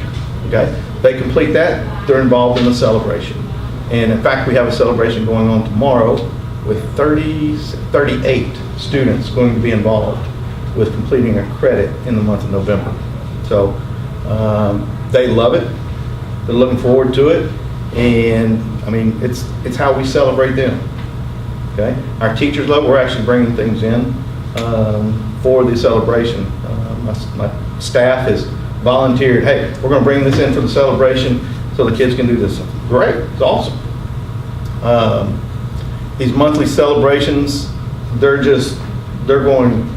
Okay? They complete that, they're involved in the celebration. And in fact, we have a celebration going on tomorrow with 38 students going to be involved with completing a credit in the month of November. So they love it, they're looking forward to it, and I mean, it's how we celebrate them. Okay? Our teachers love it. We're actually bringing things in for the celebration. My staff has volunteered, hey, we're going to bring this in for the celebration so the kids can do this. Great, it's awesome. These monthly celebrations, they're going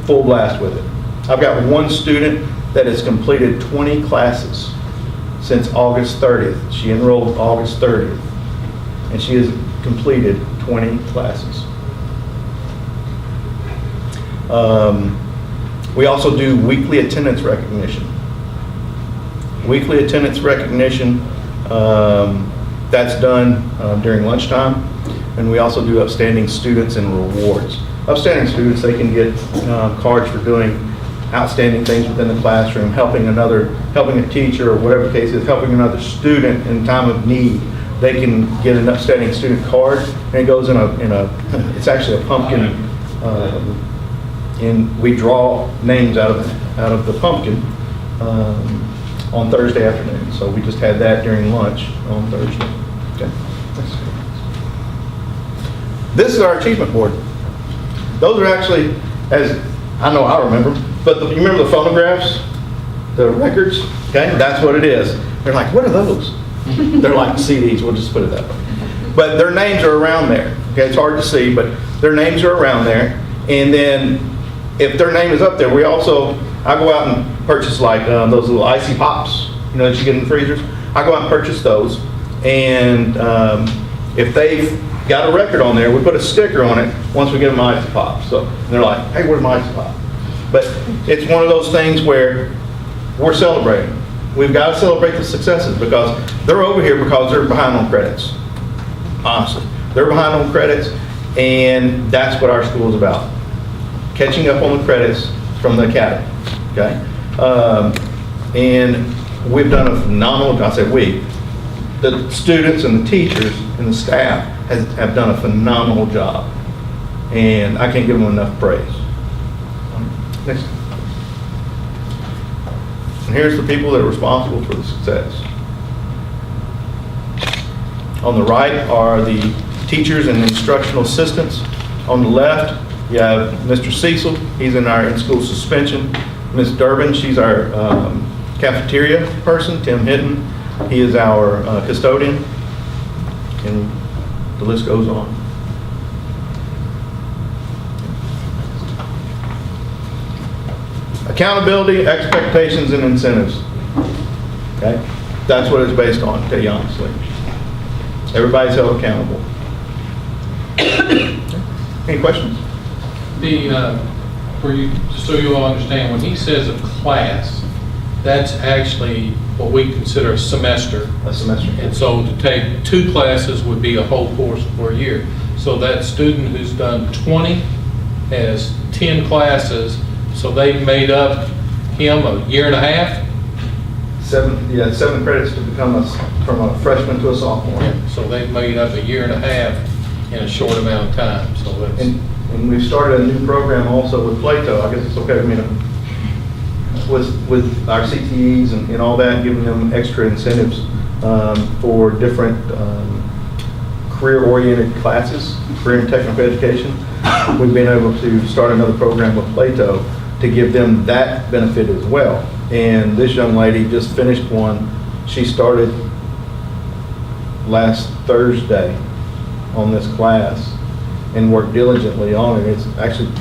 full blast with it. I've got one student that has completed 20 classes since August 30th. She enrolled August 30th, and she has completed 20 classes. We also do weekly attendance recognition. Weekly attendance recognition, that's done during lunchtime, and we also do upstanding students and rewards. Upstanding students, they can get cards for doing outstanding things within the classroom, helping a teacher, or whatever the case is, helping another student in time of need. They can get an upstanding student card, and it goes in a it's actually a pumpkin, and we draw names out of the pumpkin on Thursday afternoon. So we just had that during lunch on Thursday. Okay. This is our achievement board. Those are actually, as I know I remember, but you remember the phonographs, the records? Okay, that's what it is. They're like, what are those? They're like CDs, we'll just put it that way. But their names are around there. Okay, it's hard to see, but their names are around there. And then if their name is up there, I go out and purchase like those little icy pops, that you get in the freezers. I go out and purchase those. And if they've got a record on there, we put a sticker on it once we get them icy pop. So they're like, hey, where's my icy pop? But it's one of those things where we're celebrating. We've got to celebrate the successes because they're over here because they're behind on credits. Honestly, they're behind on credits, and that's what our school is about. Catching up on the credits from the academy, okay? And we've done a phenomenal job. I say we, the students and the teachers and the staff have done a phenomenal job, and I can't give them enough praise. Next. And here's the people that are responsible for the success. On the right are the teachers and instructional assistants. On the left, you have Mr. Cecil, he's in our in-school suspension. Ms. Durbin, she's our cafeteria person. Tim Hinton, he is our custodian. And the list goes on. Accountability, expectations, and incentives. Okay? That's what it's based on, to tell you honestly. Everybody's held accountable. Any questions? For you, just so you all understand, when he says a class, that's actually what we consider a semester. A semester. And so to take 2 classes would be a whole course for a year. So that student who's done 20 has 10 classes, so they've made up him a year and a half? 7 credits to become from a freshman to a sophomore. So they've made up a year and a half in a short amount of time, so that's... And we've started a new program also with Plato. I guess it's okay with me to, with our CTEs and all that, giving them extra incentives for different career-oriented classes, career and technical education. We've been able to start another program with Plato to give them that benefit as well. And this young lady just finished one. She started last Thursday on this class and worked diligently on it. It's actually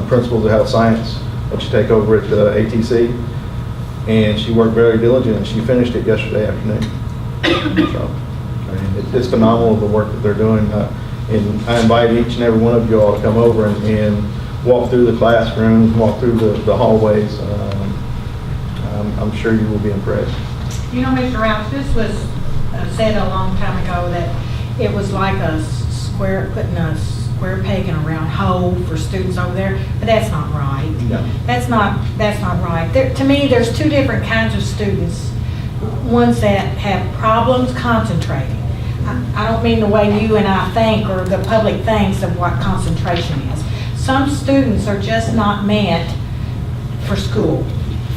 Principles of Health Science that you take over at the ATC. And she worked very diligently, and she finished it yesterday afternoon. So, I mean, it's phenomenal the work that they're doing. And I invite each and every one of you all to come over and walk through the classrooms, walk through the hallways. I'm sure you will be impressed. You know, Mr. Rouse, this was said a long time ago that it was like a square, putting a square peg in a round hole for students over there, but that's not right. No. That's not right. To me, there's 2 different kinds of students. Ones that have problems concentrating. I don't mean the way you and I think or the public thinks of what concentration is. Some students are just not meant for school,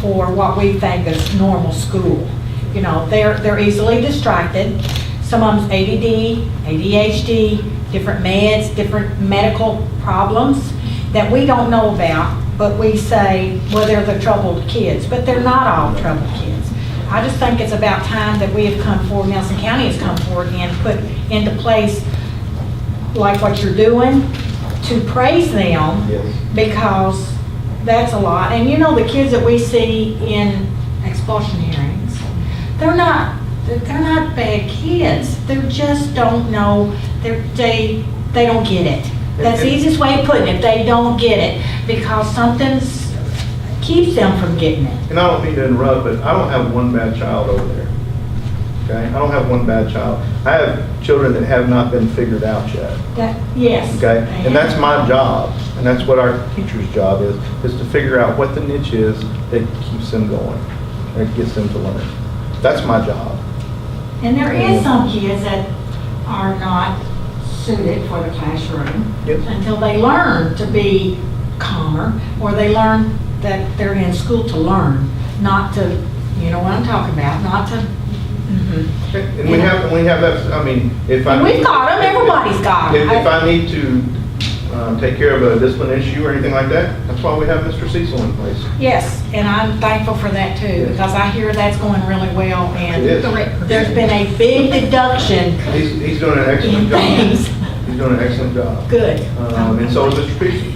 for what we think is normal school. You know, they're easily distracted. Some of them's ADD, ADHD, different meds, different medical problems that we don't know about, but we say, well, they're the troubled kids, but they're not all troubled kids. I just think it's about time that we have come forward, Nelson County has come forward and put into place like what you're doing to praise them. Yes. Because that's a lot. And you know, the kids that we see in expulsion hearings, they're not bad kids. They just don't know, they don't get it. That's the easiest way of putting it. They don't get it because something's keeps them from getting it. And I don't mean to interrupt, but I don't have one bad child over there. Okay? I don't have one bad child. I have children that have not been figured out yet. Yes. Okay? And that's my job, and that's what our teacher's job is to figure out what the niche is that keeps them going, or gets them to learn. That's my job. And there is some kids that are not suited for the classroom until they learn to be calmer, or they learn that they're in school to learn, not to, you know what I'm talking about, not to. And we have that. I mean, if I We've got them. Everybody's got them. If I need to take care of a discipline issue or anything like that, that's why we have Mr. Cecil in place. Yes, and I'm thankful for that too, because I hear that's going really well, and It is. there's been a big deduction. He's doing an excellent job. He's doing an excellent job. Good. And so is Mr. Pearson.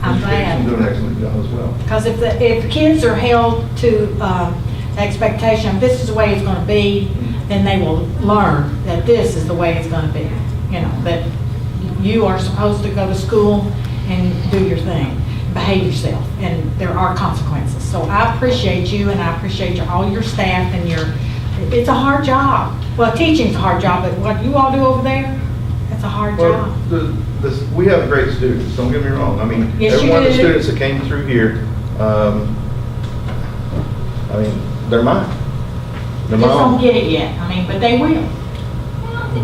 I'm Mr. glad. Pearson's doing an excellent job as well. Because if kids are held to expectation, this is the way it's going to be, then they will learn that this is the way it's going to be. You know, that you are supposed to go to school and do your thing, behave yourself, and there are consequences. So I appreciate you, and I appreciate all your staff and it's a hard job. Well, teaching's a hard job, but what you all do over there, it's a hard job. We have great students, don't get me wrong. I mean, Yes, every you one of the do. students that came through here, I mean, they're mine. They're Just my don't own. get it yet, I mean, but they will.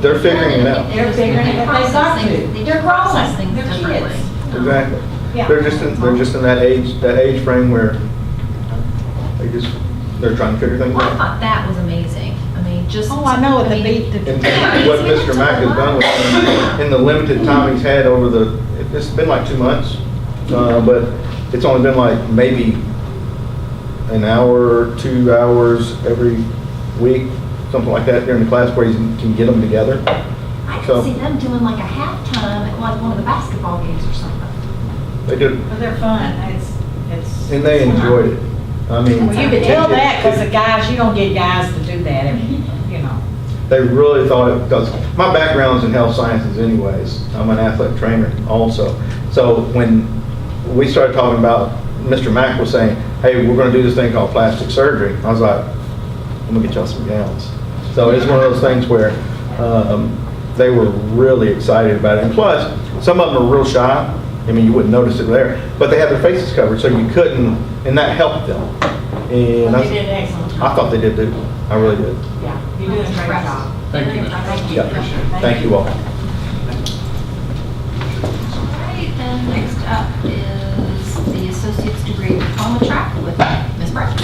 They're figuring it out. They're figuring it out. They've got to. They're process growing. things They're differently. kids. Exactly. Yeah. They're just in that age frame where they're trying to figure things Well, I out. thought that was amazing. I mean, just. Oh, I know, the beat, And what Mr. Mack has done with them, in the limited time he's had over it's been like 2 months, but it's only been like maybe an hour, 2 hours every week, something like that during the class where he can get them together. I So- could see them doing like a halftime at like one of the basketball games or something. They do, But they're fun. It's. and they enjoyed it. I mean. Well, you can tell that because the guys, you don't get guys to do that, you know. They really thought it, because my background's in health sciences anyways. I'm an athletic trainer also. So when we started talking about, Mr. Mack was saying, hey, we're gonna do this thing called plastic surgery. I was like, I'm gonna get y'all some gowns. So it's one of those things where they were really excited about it. And plus, some of them are real shy. I mean, you wouldn't notice it there, but they have their faces covered, so you couldn't, and that helped them. And But they did an excellent job. I thought they did too. I really did. Yeah, you did a great job. Thank you, Mr. Thank you. Yeah. Thank you all. Alright, and next up is the associate's degree diploma track with Ms. Brown.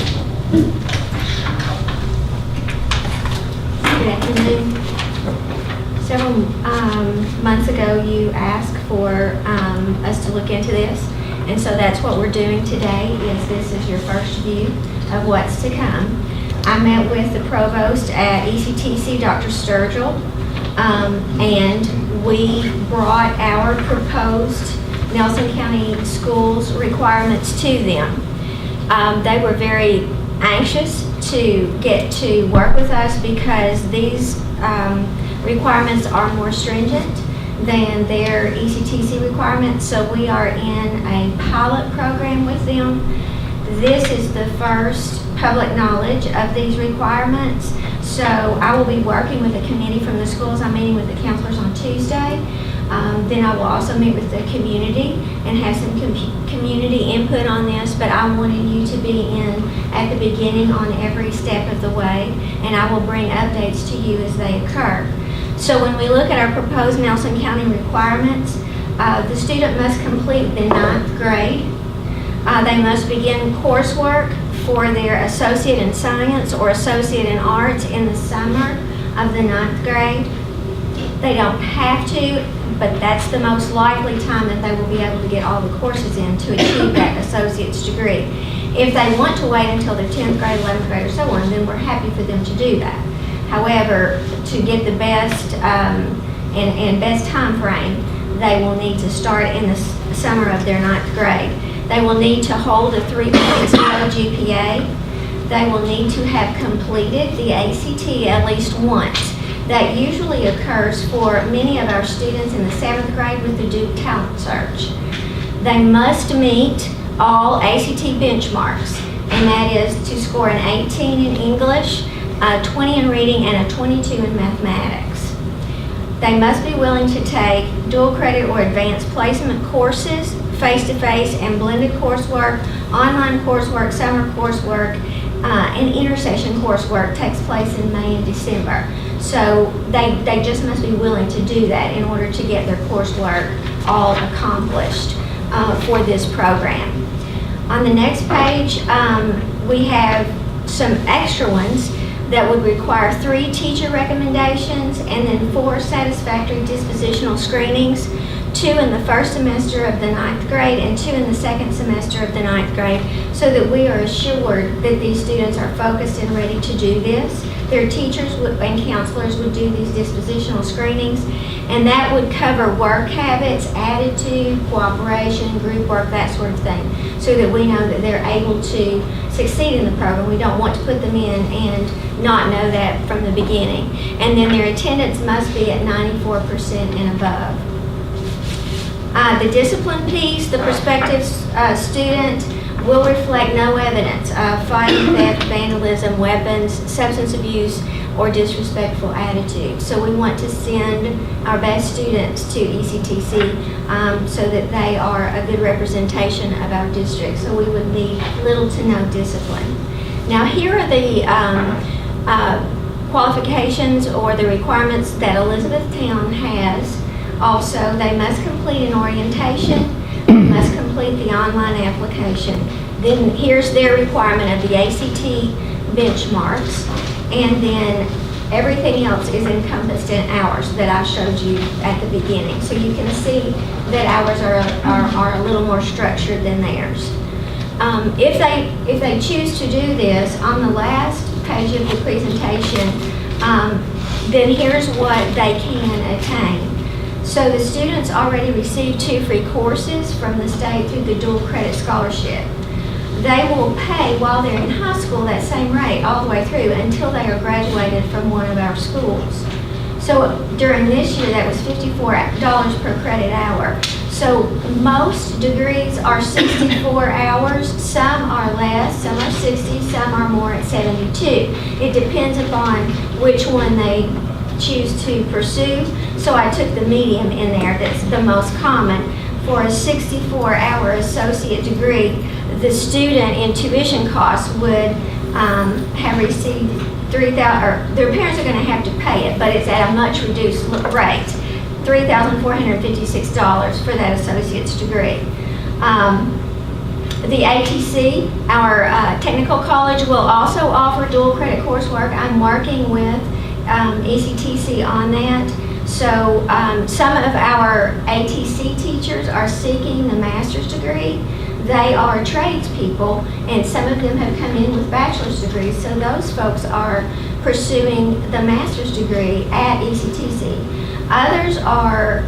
Good afternoon. Several months ago, you asked for us to look into this, and so that's what we're doing today. This is your first view of what's to come. I met with the provost at ECTC, Dr. Sturgill, and we brought our proposed Nelson County Schools requirements to them. They were very anxious to get to work with us because these requirements are more stringent than their ECTC requirements, so we are in a pilot program with them. This is the first public knowledge of these requirements, so I will be working with a committee from the schools. I'm meeting with the counselors on Tuesday. Then I will also meet with the community and have some community input on this, but I wanted you to be in at the beginning on every step of the way, and I will bring updates to you as they occur. So when we look at our proposed Nelson County requirements, the student must complete the 9th grade. They must begin coursework for their associate in science or associate in arts in the summer of the 9th grade. They don't have to, but that's the most likely time that they will be able to get all the courses in to achieve that associate's degree. If they want to wait until their 10th grade, 11th grade, or so on, then we're happy for them to do that. However, to get the best and best time frame, they will need to start in the summer of their 9th grade. They will need to hold a 3.0 GPA. They will need to have completed the ACT at least once. That usually occurs for many of our students in the 7th grade with the Duke Talent Search. They must meet all ACT benchmarks, and that is to score an 18 in English, a 20 in reading, and a 22 in mathematics. They must be willing to take dual credit or advanced placement courses, face-to-face and blended coursework, online coursework, summer coursework, and intersession coursework takes place in May and December. So they just must be willing to do that in order to get their coursework all accomplished for this program. On the next page, we have some extra ones that would require 3 teacher recommendations and then 4 satisfactory dispositional screenings, 2 in the first semester of the 9th grade and 2 in the second semester of the 9th grade, so that we are assured that these students are focused and ready to do this. Their teachers and counselors would do these dispositional screenings, and that would cover work habits, attitude, cooperation, group work, that sort of thing, so that we know that they're able to succeed in the program. We don't want to put them in and not know that from the beginning. And then their attendance must be at 94% and above. The discipline piece, the prospective student will reflect no evidence of fighting, theft, vandalism, weapons, substance abuse, or disrespectful attitude. So we want to send our best students to ECTC so that they are a good representation of our district. So we would need little to no discipline. Now here are the qualifications or the requirements that Elizabethtown has. Also, they must complete an orientation, they must complete the online application. Then here's their requirement of the ACT benchmarks, and then everything else is encompassed in hours that I showed you at the beginning. So you can see that ours are a little more structured than theirs. If they choose to do this, on the last page of the presentation, then here's what they can attain. So the students already received 2 free courses from the state through the dual credit scholarship. They will pay while they're in high school that same rate all the way through until they are graduated from one of our schools. So during this year, that was $54 per credit hour. So most degrees are 64 hours, some are less, some are 60, some are more at 72. It depends upon which one they choose to pursue. So I took the medium in there, that's the most common. For a 64-hour associate degree, the student in tuition costs would have received $3,000, or their parents are going to have to pay it, but it's at a much reduced rate, $3,456 for that associate's degree. The ATC, our technical college, will also offer dual credit coursework. I'm working with ECTC on that. So some of our ATC teachers are seeking the master's degree. They are tradespeople, and some of them have come in with bachelor's degrees, so those folks are pursuing the master's degree at ECTC. Others are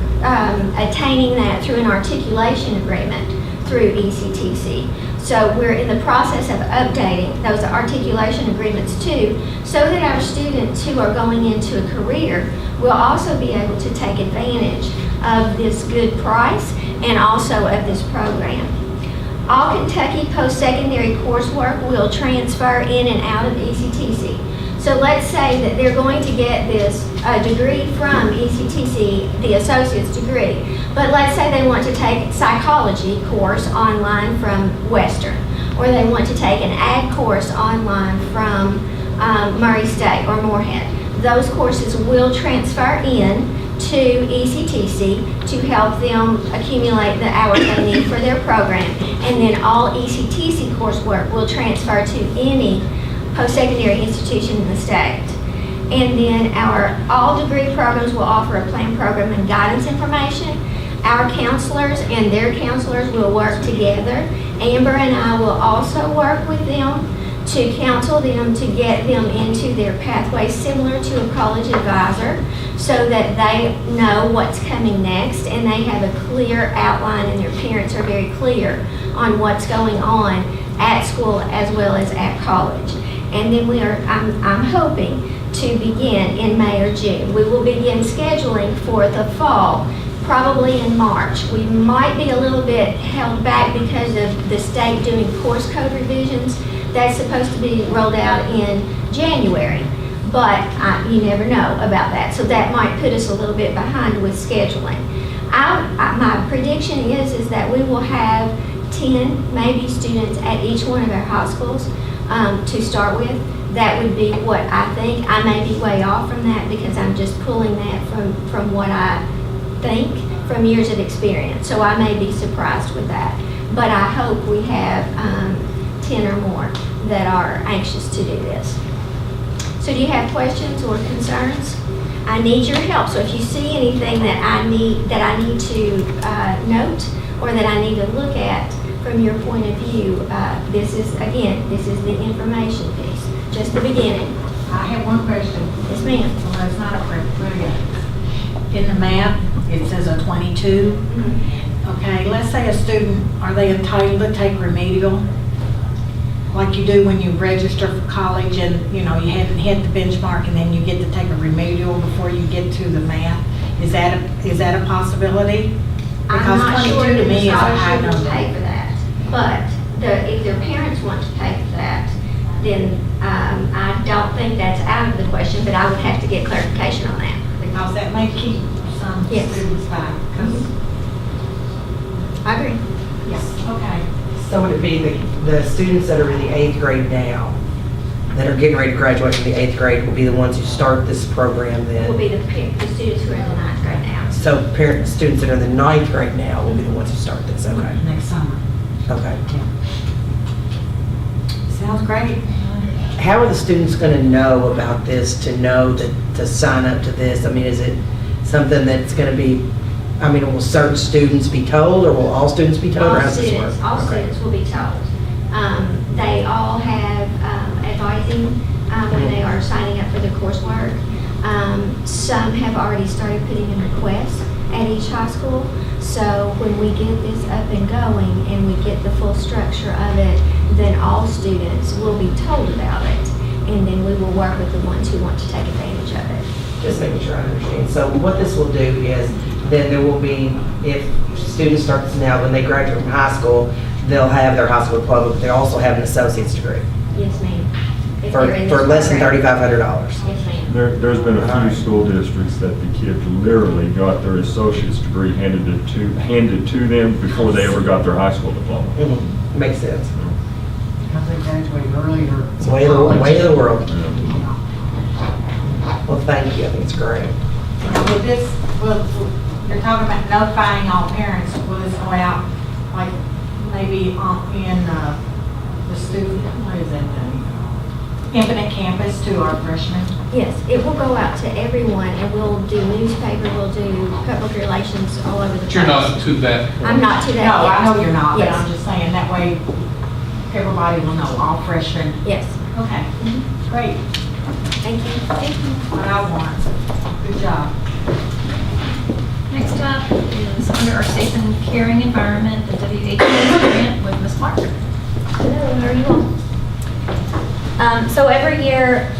attaining that through an articulation agreement through ECTC. So we're in the process of updating those articulation agreements too, so that our students who are going into a career will also be able to take advantage of this good price and also of this program. All Kentucky post-secondary coursework will transfer in and out of ECTC. So let's say that they're going to get this degree from ECTC, the associate's degree, but let's say they want to take a psychology course online from Western, or they want to take an ag course online from Murray State or Moorhead. Those courses will transfer in to ECTC to help them accumulate the hours they need for their program. And then all ECTC coursework will transfer to any post-secondary institution in the state. And then our all degree programs will offer a plan, program, and guidance information. Our counselors and their counselors will work together. Amber and I will also work with them to counsel them to get them into their pathway similar to a college advisor, so that they know what's coming next and they have a clear outline and their parents are very clear on what's going on at school as well as at college. And then I'm hoping to begin in May or June. We will begin scheduling for the fall, probably in March. We might be a little bit held back because of the state doing course code revisions. That's supposed to be rolled out in January, but you never know about that. So that might put us a little bit behind with scheduling. My prediction is that we will have 10 maybe students at each one of our high schools to start with. That would be what I think. I may be way off from that because I'm just pulling that from what I think from years of experience. So I may be surprised with that. But I hope we have 10 or more that are anxious to do this. So do you have questions or concerns? I need your help. So if you see anything that I need to note or that I need to look at from your point of view, this is the information piece, just the beginning. I have one question. Yes, ma'am. Well, it's not a in the map, it says a 22. Okay, let's say a student, are they entitled to take remedial? Like you do when you register for college and, you haven't hit the benchmark and then you get to take a remedial before you get to the math? Is that a possibility? I'm not sure 22 to that me the is a high scholarship will number. pay for that. But if their parents want to pay for that, then I don't think that's out of the question, but I would have to get clarification on that. Because that may keep some Yes. students back. 'Cause- I agree. Yes, okay. So would it be the students that are in the 8th grade now, that are getting ready to graduate from the 8th grade will be the ones who start this program Will then? be the students who are in the 9th grade now. So students that are in the 9th grade now will be the ones who start this, okay? Next summer. Okay. Sounds great. How are the students going to know about this, to know that, to sign up to this? I mean, is it something that's going to be, I mean, will certain students be told, or will all students be told? or All how does this work? students, all Okay. students will be told. They all have advising when they are signing up for the coursework. Some have already started putting in requests at each high school. So when we get this up and going and we get the full structure of it, then all students will be told about it. And then we will work with the ones who want to take advantage of it. Just making sure I understand. So what this will do is, then there will be, if students start this now, when they graduate from high school, they'll have their high school diploma, but they also have an associate's degree Yes, ma'am. If for they're in this less than program. $3,500. Yes, ma'am. There's been a few school districts that the kids literally got their associate's degree handed to them before they ever got their high school diploma. Makes sense. Because they graduate earlier. It's the way of the world. Well, thank you. I think it's great. With this, you're talking about notifying all parents, will this go out, like, maybe in the student, what is that thing? Infinite Campus to our freshmen? Yes, it will go out to everyone, and we'll do newspaper, we'll do public relations all over the But place. you're not to that point. I'm not to that. No, I yet. know you're not, but Yes. I'm just saying, that way everybody will know, all freshmen. Yes. Okay, great, Thank you. Thank you. what I want. Good job. Next up is under our Safe and Caring Environment, the WHS grant with Ms. Clark. Hello, how are you all? So every year,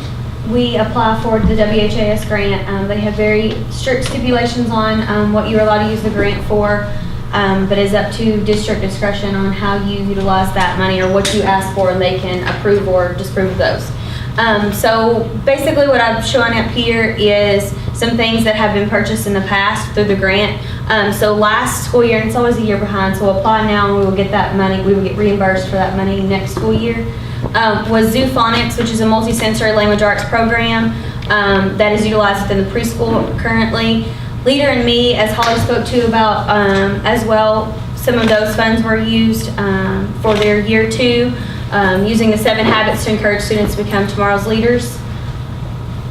we apply for the WHAS grant. They have very strict stipulations on what you're allowed to use the grant for, but it's up to district discretion on how you utilize that money or what you ask for, and they can approve or disapprove those. So basically what I'm showing up here is some things that have been purchased in the past through the grant. So last school year, and it's always a year behind, so apply now and we will get that money, we will get reimbursed for that money next school year. Was Zoophonics, which is a multisensory language arts program that is utilized within the preschool currently. Leader and Me, as Holly spoke to about as well, some of those funds were used for their year 2, using the 7 habits to encourage students to become tomorrow's leaders.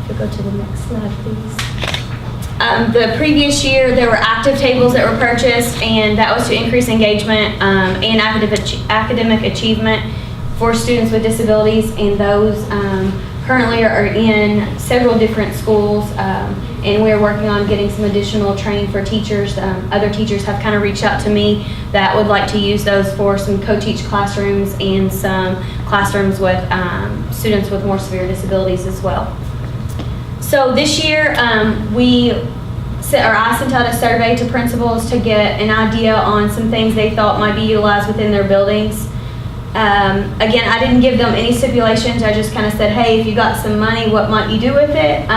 If you go to the next slide, please. The previous year, there were active tables that were purchased, and that was to increase engagement and academic achievement for students with disabilities, and those currently are in several different schools, and we're working on getting some additional training for teachers. Other teachers have kind of reached out to me that would like to use those for some co-teach classrooms and some classrooms with students with more severe disabilities as well. So this year, I sent out a survey to principals to get an idea on some things they thought might be utilized within their buildings. Again, I didn't give them any stipulations. I just kind of said, hey, if you got some money, what might you do with it?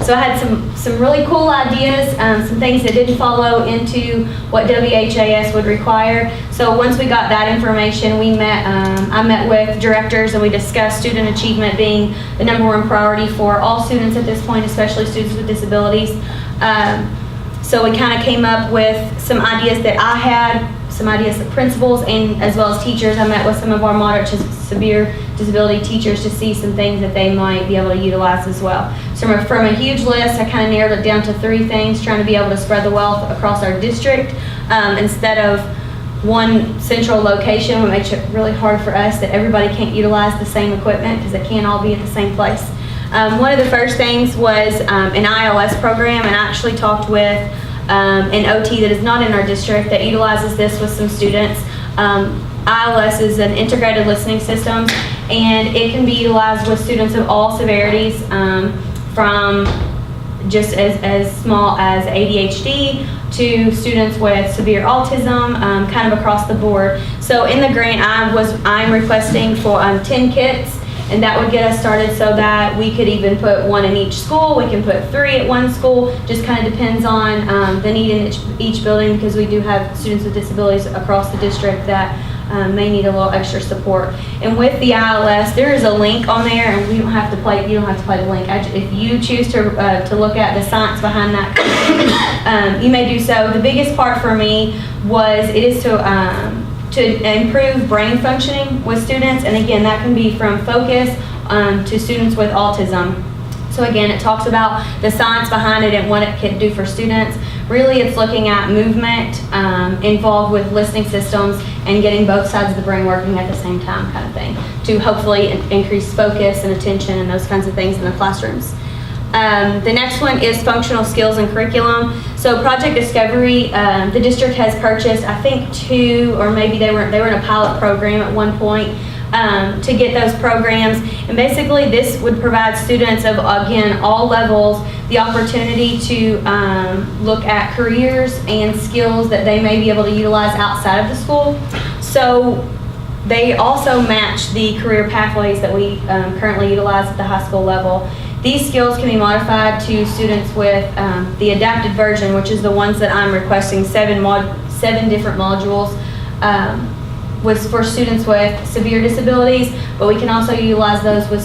So I had some really cool ideas, some things that didn't follow into what WHAS would require. So once we got that information, I met with directors and we discussed student achievement being the #1 priority for all students at this point, especially students with disabilities. So we kind of came up with some ideas that I had, some ideas of principals, and as well as teachers. I met with some of our moderate to severe disability teachers to see some things that they might be able to utilize as well. So from a huge list, I kind of narrowed it down to 3 things, trying to be able to spread the wealth across our district instead of one central location, which makes it really hard for us that everybody can't utilize the same equipment because it can't all be at the same place. One of the first things was an ILS program, and I actually talked with an OT that is not in our district that utilizes this with some students. ILS is an integrated listening system, and it can be utilized with students of all severities, from just as small as ADHD to students with severe autism, kind of across the board. So in the grant, I'm requesting for 10 kits, and that would get us started so that we could even put 1 in each school. We can put 3 at one school. Just kind of depends on the need in each building, because we do have students with disabilities across the district that may need a little extra support. And with the ILS, there is a link on there, and you don't have to play the link. If you choose to look at the science behind that, you may do so. The biggest part for me was it is to improve brain functioning with students, and again, that can be from focus to students with autism. So again, it talks about the science behind it and what it can do for students. Really, it's looking at movement involved with listening systems and getting both sides of the brain working at the same time, kind of thing, to hopefully increase focus and attention and those kinds of things in the classrooms. The next one is functional skills and curriculum. So Project Discovery, the district has purchased, I think 2, or maybe they were in a pilot program at one point, to get those programs. And basically this would provide students of, again, all levels the opportunity to look at careers and skills that they may be able to utilize outside of the school. So they also match the career pathways that we currently utilize at the high school level. These skills can be modified to students with the adapted version, which is the ones that I'm requesting, 7 different modules. Was for students with severe disabilities, but we can also utilize those with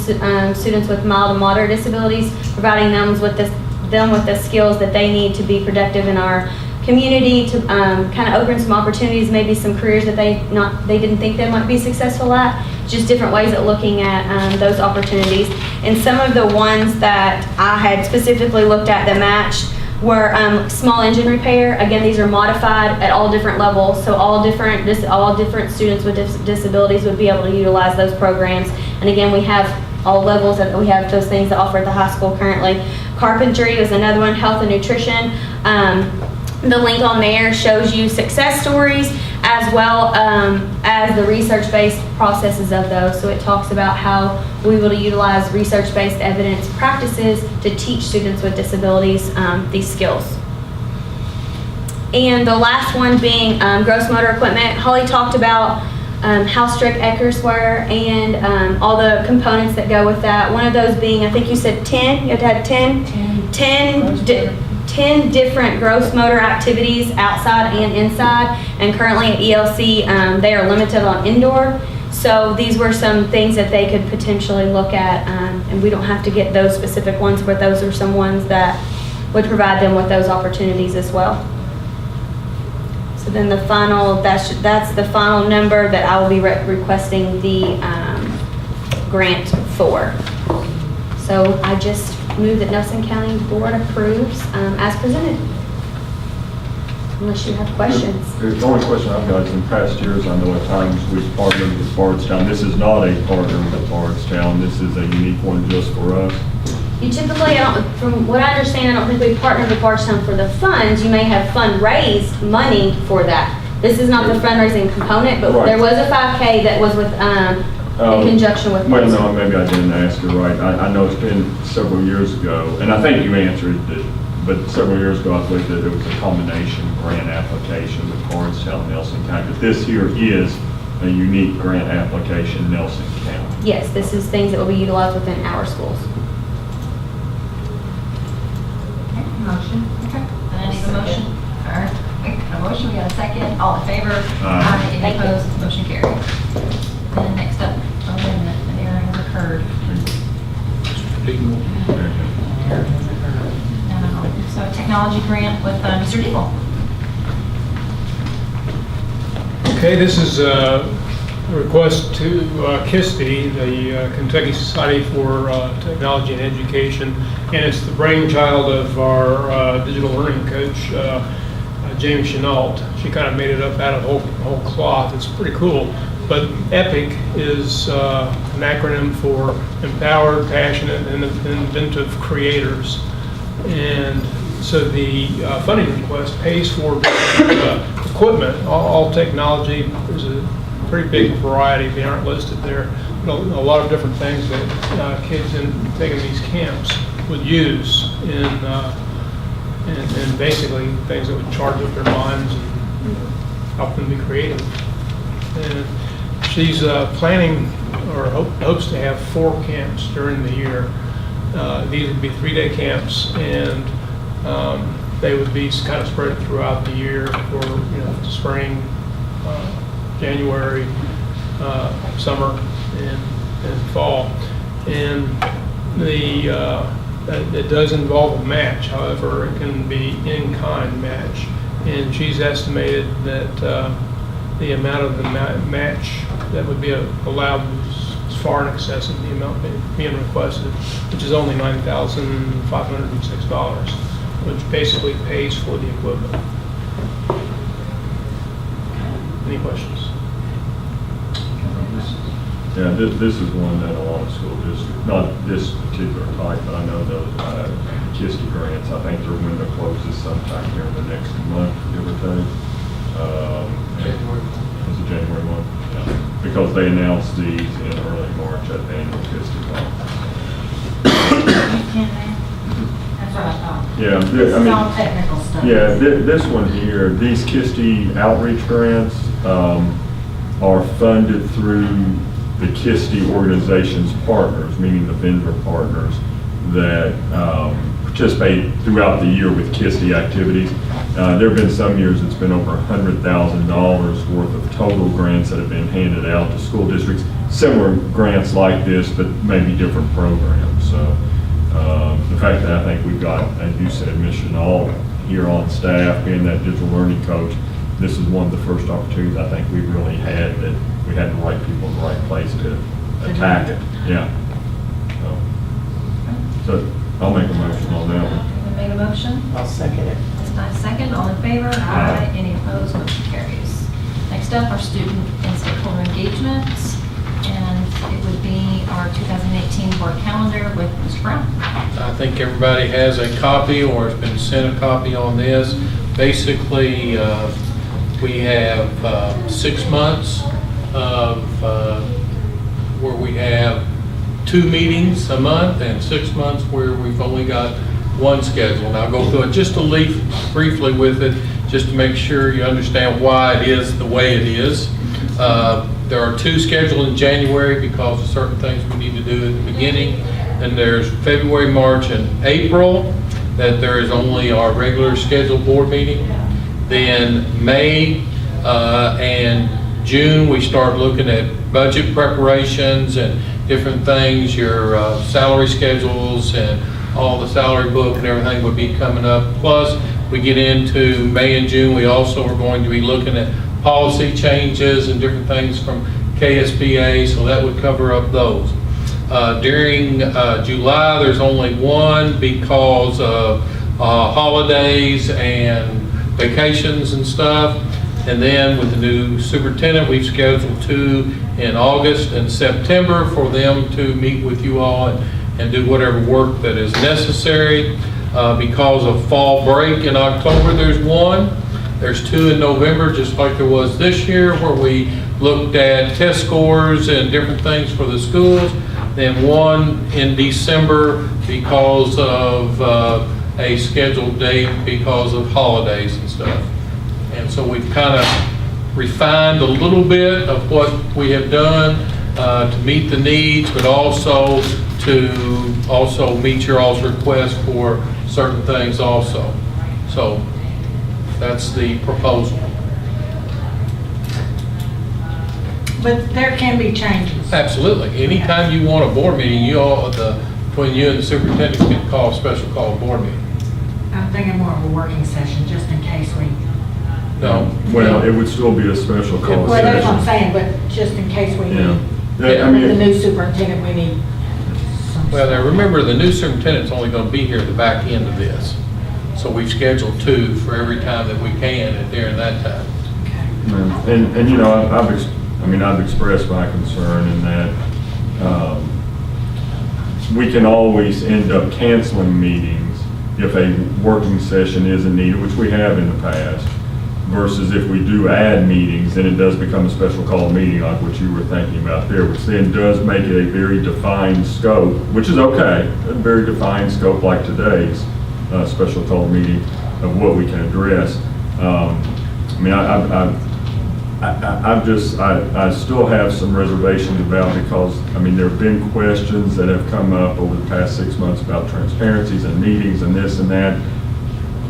students with mild and moderate disabilities, providing them with the skills that they need to be productive in our community, to kind of open some opportunities, maybe some careers that they didn't think they might be successful at. Just different ways of looking at those opportunities. And some of the ones that I had specifically looked at that matched were small engine repair. Again, these are modified at all different levels, so all different students with disabilities would be able to utilize those programs. And again, we have all levels, and we have those things that offer at the high school currently. Carpentry is another one, health and nutrition. The link on there shows you success stories as well as the research-based processes of those. So it talks about how we will utilize research-based evidence practices to teach students with disabilities these skills. And the last one being gross motor equipment. Holly talked about how strict ECRs were and all the components that go with that. One of those being, I think you said 10, you have to have 10 different gross motor activities outside and inside, and currently at ELC they are limited on indoor. So these were some things that they could potentially look at, and we don't have to get those specific ones, but those are some ones that would provide them with those opportunities as well. So then the final, that's the final number that I will be requesting the grant for. So I just move that Nelson County Board approves as presented. Unless you have questions. The only question I've got is in past years, I know at times we've partnered with Bardstown. This is not a partner with Bardstown. This is a unique one just for us. You typically, from what I understand, I don't think we partnered with Bardstown for the funds. You may have fundraised money for that. This is not the fundraising component, but Right. there was a 5K that was with in conjunction with Well, Bardstown. no, maybe I didn't ask you right. I know it's been several years ago, and I think you answered that, but several years ago, I believe that it was a combination grant application with Bardstown, Nelson County. But this here is a unique grant application, Nelson County. Yes, this is things that will be utilized within our schools. Motion. Okay. And I need a motion. All right. A motion, we got a second. All in favor? Aye. Any opposed? Motion carried. And next up, oh, wait a minute, an error has occurred. So a technology grant with Mr. Deagle. Okay, this is a request to KISTE, the Kentucky Society for Technology and Education, and it's the brainchild of our digital learning coach, James Chenault. She kind of made it up out of whole cloth. It's pretty cool. But EPIC is an acronym for Empowered, Passionate, and Inventive Creators. And so the funding request pays for equipment, all technology. There's a pretty big variety. They aren't listed there. But a lot of different things that kids taking these camps would use in basically things that would charge up their minds and help them be creative. And she's planning or hopes to have 4 camps during the year. These would be 3-day camps, and they would be kind of spread throughout the year for spring, January, summer, and fall. And it does involve a match, however, it can be in-kind match. And she's estimated that the amount of the match that would be allowed is far in excess of the amount being requested, which is only $9,506, which basically pays for the equipment. Any questions? Yeah, this is one that a lot of school districts, not this particular type, but I know those KISTI grants, I think their window closes sometime here in the next month, give or take. January. Was it January 1? Yeah. Because they announced these in early March at the annual KISTI That's what I thought. Yeah, This I is mean, all technical stuff. Yeah, this one here, these KISTI outreach grants are funded through the KISTI organization's partners, meaning the vendor partners that participate throughout the year with KISTI activities. There have been some years it's been over $100,000 worth of total grants that have been handed out to school districts. Similar grants like this, but maybe different programs. So the fact that I think we've got, as you said, Ms. Chenal here on staff, being that digital learning coach, this is one of the first opportunities I think we've really had that we had the right people in the right place to attack it. Yeah. So I'll make a motion on that one. We made a motion? I'll second it. Ms. Dye, second. All in favor? Aye. Any opposed? Motion carries. Next up, our student and stakeholder engagements. And it would be our 2018 board calendar with Ms. Brown. I think everybody has a copy or has been sent a copy on this. Basically, we have 6 months of where we have 2 meetings a month and 6 months where we've only got one schedule. And I'll go through it just to leave briefly with it, just to make sure you understand why it is the way it is. There are 2 scheduled in January because of certain things we need to do at the beginning. And there's February, March, and April that there is only our regular scheduled board meeting. Then May and June, we start looking at budget preparations and different things, your salary schedules and all the salary book and everything would be coming up. Plus, we get into May and June, we also are going to be looking at policy changes and different things from KSBA, so that would cover up those. During July, there's only one because of holidays and vacations and stuff. And then with the new superintendent, we've scheduled 2 in August and September for them to meet with you all and do whatever work that is necessary. Because of fall break in October, there's 1. There's 2 in November, just like there was this year, where we looked at test scores and different things for the schools. Then 1 in December because of a scheduled date because of holidays and stuff. And so we've kind of refined a little bit of what we have done to meet the needs, but also to meet your all's request for certain things also. So that's the proposal. But there can be changes. Absolutely. Anytime you want a board meeting, between you and the superintendent can call a special call board meeting. I'm thinking more of a working session, just in case we, No. Well, it would still be a special call well, that's what I'm session. saying, but just in case we Yeah. need, Yeah, I with the mean, new superintendent, we need some. Well, now remember, the new superintendent's only going to be here at the back end of this. So we've scheduled 2 for every time that we can and during that time. and you know, I've expressed my concern in that we can always end up canceling meetings if a working session isn't needed, which we have in the past, versus if we do add meetings, then it does become a special call meeting like what you were thinking about there, which then does make it a very defined scope, which is okay, a very defined scope like today's special call meeting of what we can address. I still have some reservations about, because, there have been questions that have come up over the past 6 months about transparencies and meetings and this and that.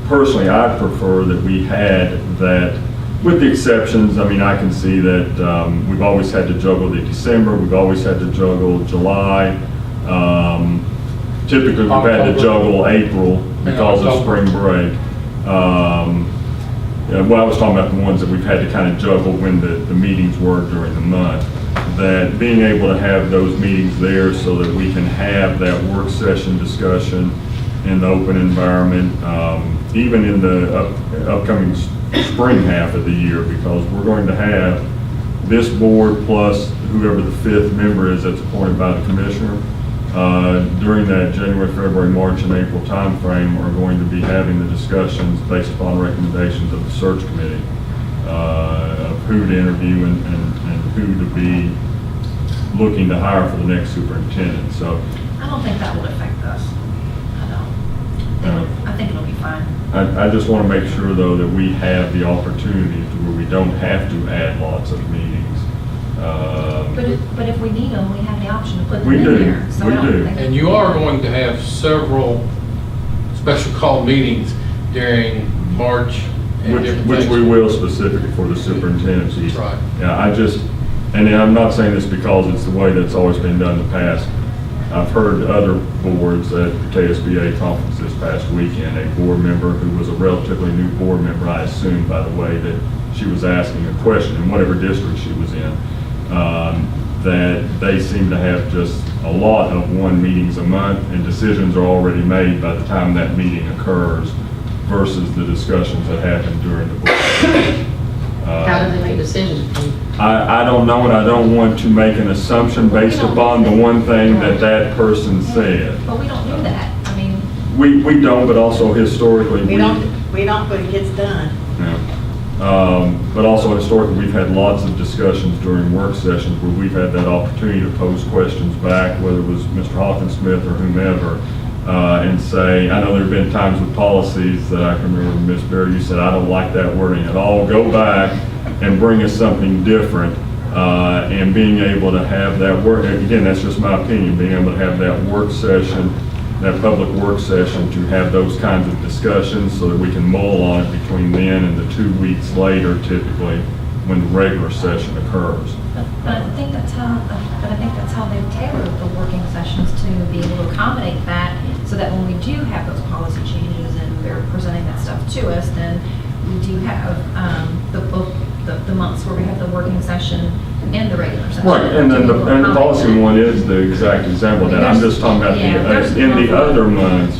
Personally, I prefer that we had that With the exceptions, I mean, I can see that we've always had to juggle the December, we've always had to juggle July. Typically, we've had to October. juggle April because of October. spring break. Yeah, well, I was talking about the ones that we've had to kind of juggle when the meetings were during the month. That being able to have those meetings there so that we can have that work session discussion in the open environment, even in the upcoming spring half of the year, because we're going to have this board plus whoever the fifth member is that's appointed by the commissioner during that January, February, March, and April timeframe are going to be having the discussions based upon recommendations of the search committee of who to interview and who to be looking to hire for the next superintendent. So I don't think that will affect us. I don't. I think it'll be fine. I just want to make sure, though, that we have the opportunity to where we don't have to add lots of meetings. But if we need them, we have the option to put them We in do. there. So We I don't do. think And you are going to have several special call meetings during March and different Which things. we will specifically for the superintendency. That's right. Yeah, and I'm not saying this because it's the way that's always been done in the past. I've heard other boards at the KSBA conference this past weekend, a board member who was a relatively new board member, I assume by the way that she was asking a question in whatever district she was in, that they seem to have just a lot of one meetings a month and decisions are already made by the time that meeting occurs versus the discussions that happen during the board. How do they make decisions? I don't know, and I don't want to make an assumption based upon the one thing that person said. But we don't do that. I mean, We don't, but also historically, We don't, but it gets done. But also historically, we've had lots of discussions during work sessions where we've had that opportunity to pose questions back, whether it was Mr. Hawkinsmith or whomever, and say, I know there have been times with policies that I can remember, Ms. Berry, you said, I don't like that wording at all. Go back and bring us something different. And being able to have that work, again, that's just my opinion, being able to have that work session, that public work session to have those kinds of discussions so that we can mull on it between then and the 2 weeks later typically when the regular session occurs. but I think that's how they've tailored the working sessions to be able to accommodate that, so that when we do have those policy changes and they're presenting that stuff to us, then we do have the months where we have the working session and the regular session. Right, and then the policy one is the exact example of that. I'm just talking about in the other months,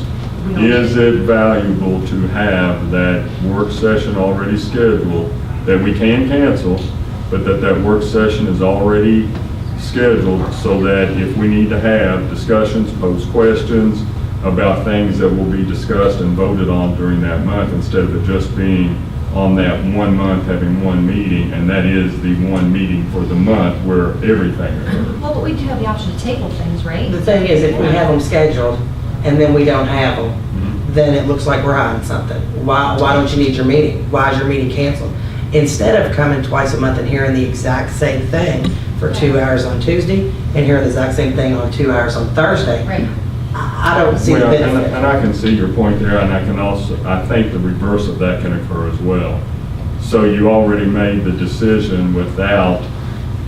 is it valuable to have that work session already scheduled that we can cancel, but that work session is already scheduled so that if we need to have discussions, pose questions about things that will be discussed and voted on during that month, instead of it just being on that 1 month having one meeting, and that is the one meeting for the month where everything occurs. Well, but we do have the option to table things, right? The thing is, if we have them scheduled and then we don't have them, then it looks like we're hiding something. Why don't you need your meeting? Why is your meeting canceled? Instead of coming twice a month and hearing the exact same thing for 2 hours on Tuesday and hearing the exact same thing on 2 hours on Thursday, Right. I don't see the Well, benefit. and I can see your point there, and I can also, I think the reverse of that can occur as well. So you already made the decision without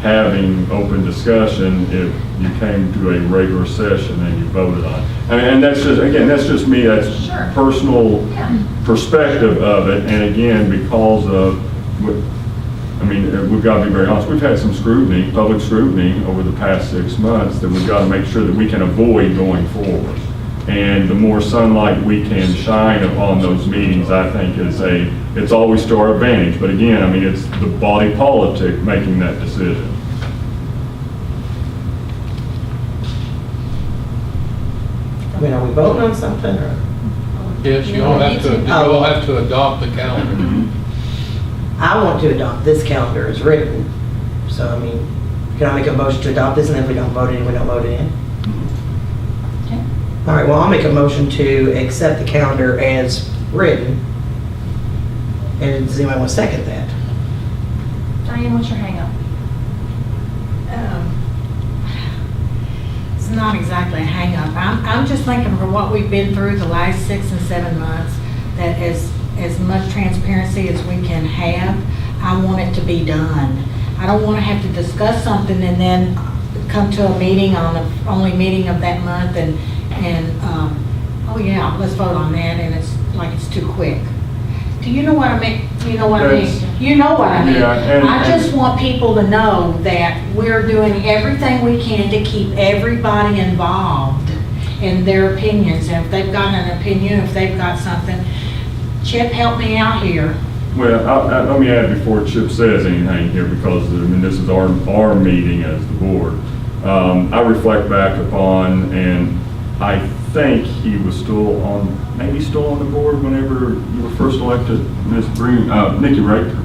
having open discussion if you came to a regular session and you voted on it. And that's just, again, that's just me, that's Sure. personal Yeah. perspective of it, and again, because of, I mean, we've got to be very honest, we've had some scrutiny, public scrutiny over the past 6 months that we've got to make sure that we can avoid going forward. And the more sunlight we can shine upon those meetings, I think it's always to our advantage. But again, I mean, it's the body politic making that decision. I mean, are we voting on something or? Yes, you all have to adopt the calendar. I want to adopt this calendar as written. So, I mean, can I make a motion to adopt this, and if we don't vote it in, we don't vote it in? Okay. All right, well, I'll make a motion to accept the calendar as written. And does anyone want to second that? Diane, what's your hang-up? It's not exactly a hang-up. I'm just thinking for what we've been through the last 6 and 7 months, that as much transparency as we can have, I want it to be done. I don't want to have to discuss something and then come to a meeting on the only meeting of that month and oh yeah, let's vote on that, and it's like it's too quick. Do you know what I mean? You know what I mean? You know what I mean? Yeah, and- I just want people to know that we're doing everything we can to keep everybody involved in their opinions. And if they've got an opinion, if they've got something, Chip, help me out here. Well, let me add before Chip says anything here, because, I mean, this is our meeting as the board. I reflect back upon, and I think he was still on, maybe still on the board whenever you were first elected, Ms. Breen, Nikki Raker,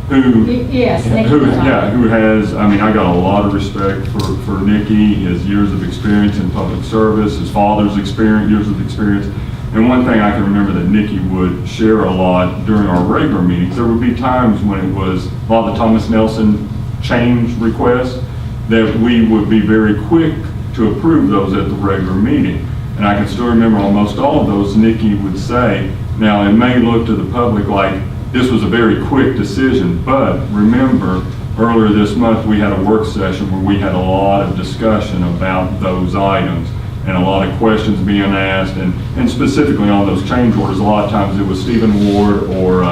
who... Yes, Nikki Who, was on. yeah, who has, I mean, I got a lot of respect for Nikki, his years of experience in public service, his father's experience, years of experience. And one thing I can remember that Nikki would share a lot during our regular meetings, there would be times when it was a lot of the Thomas Nelson change requests, that we would be very quick to approve those at the regular meeting. And I can still remember almost all of those, Nikki would say, now it may look to the public like this was a very quick decision, but remember, earlier this month, we had a work session where we had a lot of discussion about those items and a lot of questions being asked, and specifically on those change orders, a lot of times it was Stephen Ward or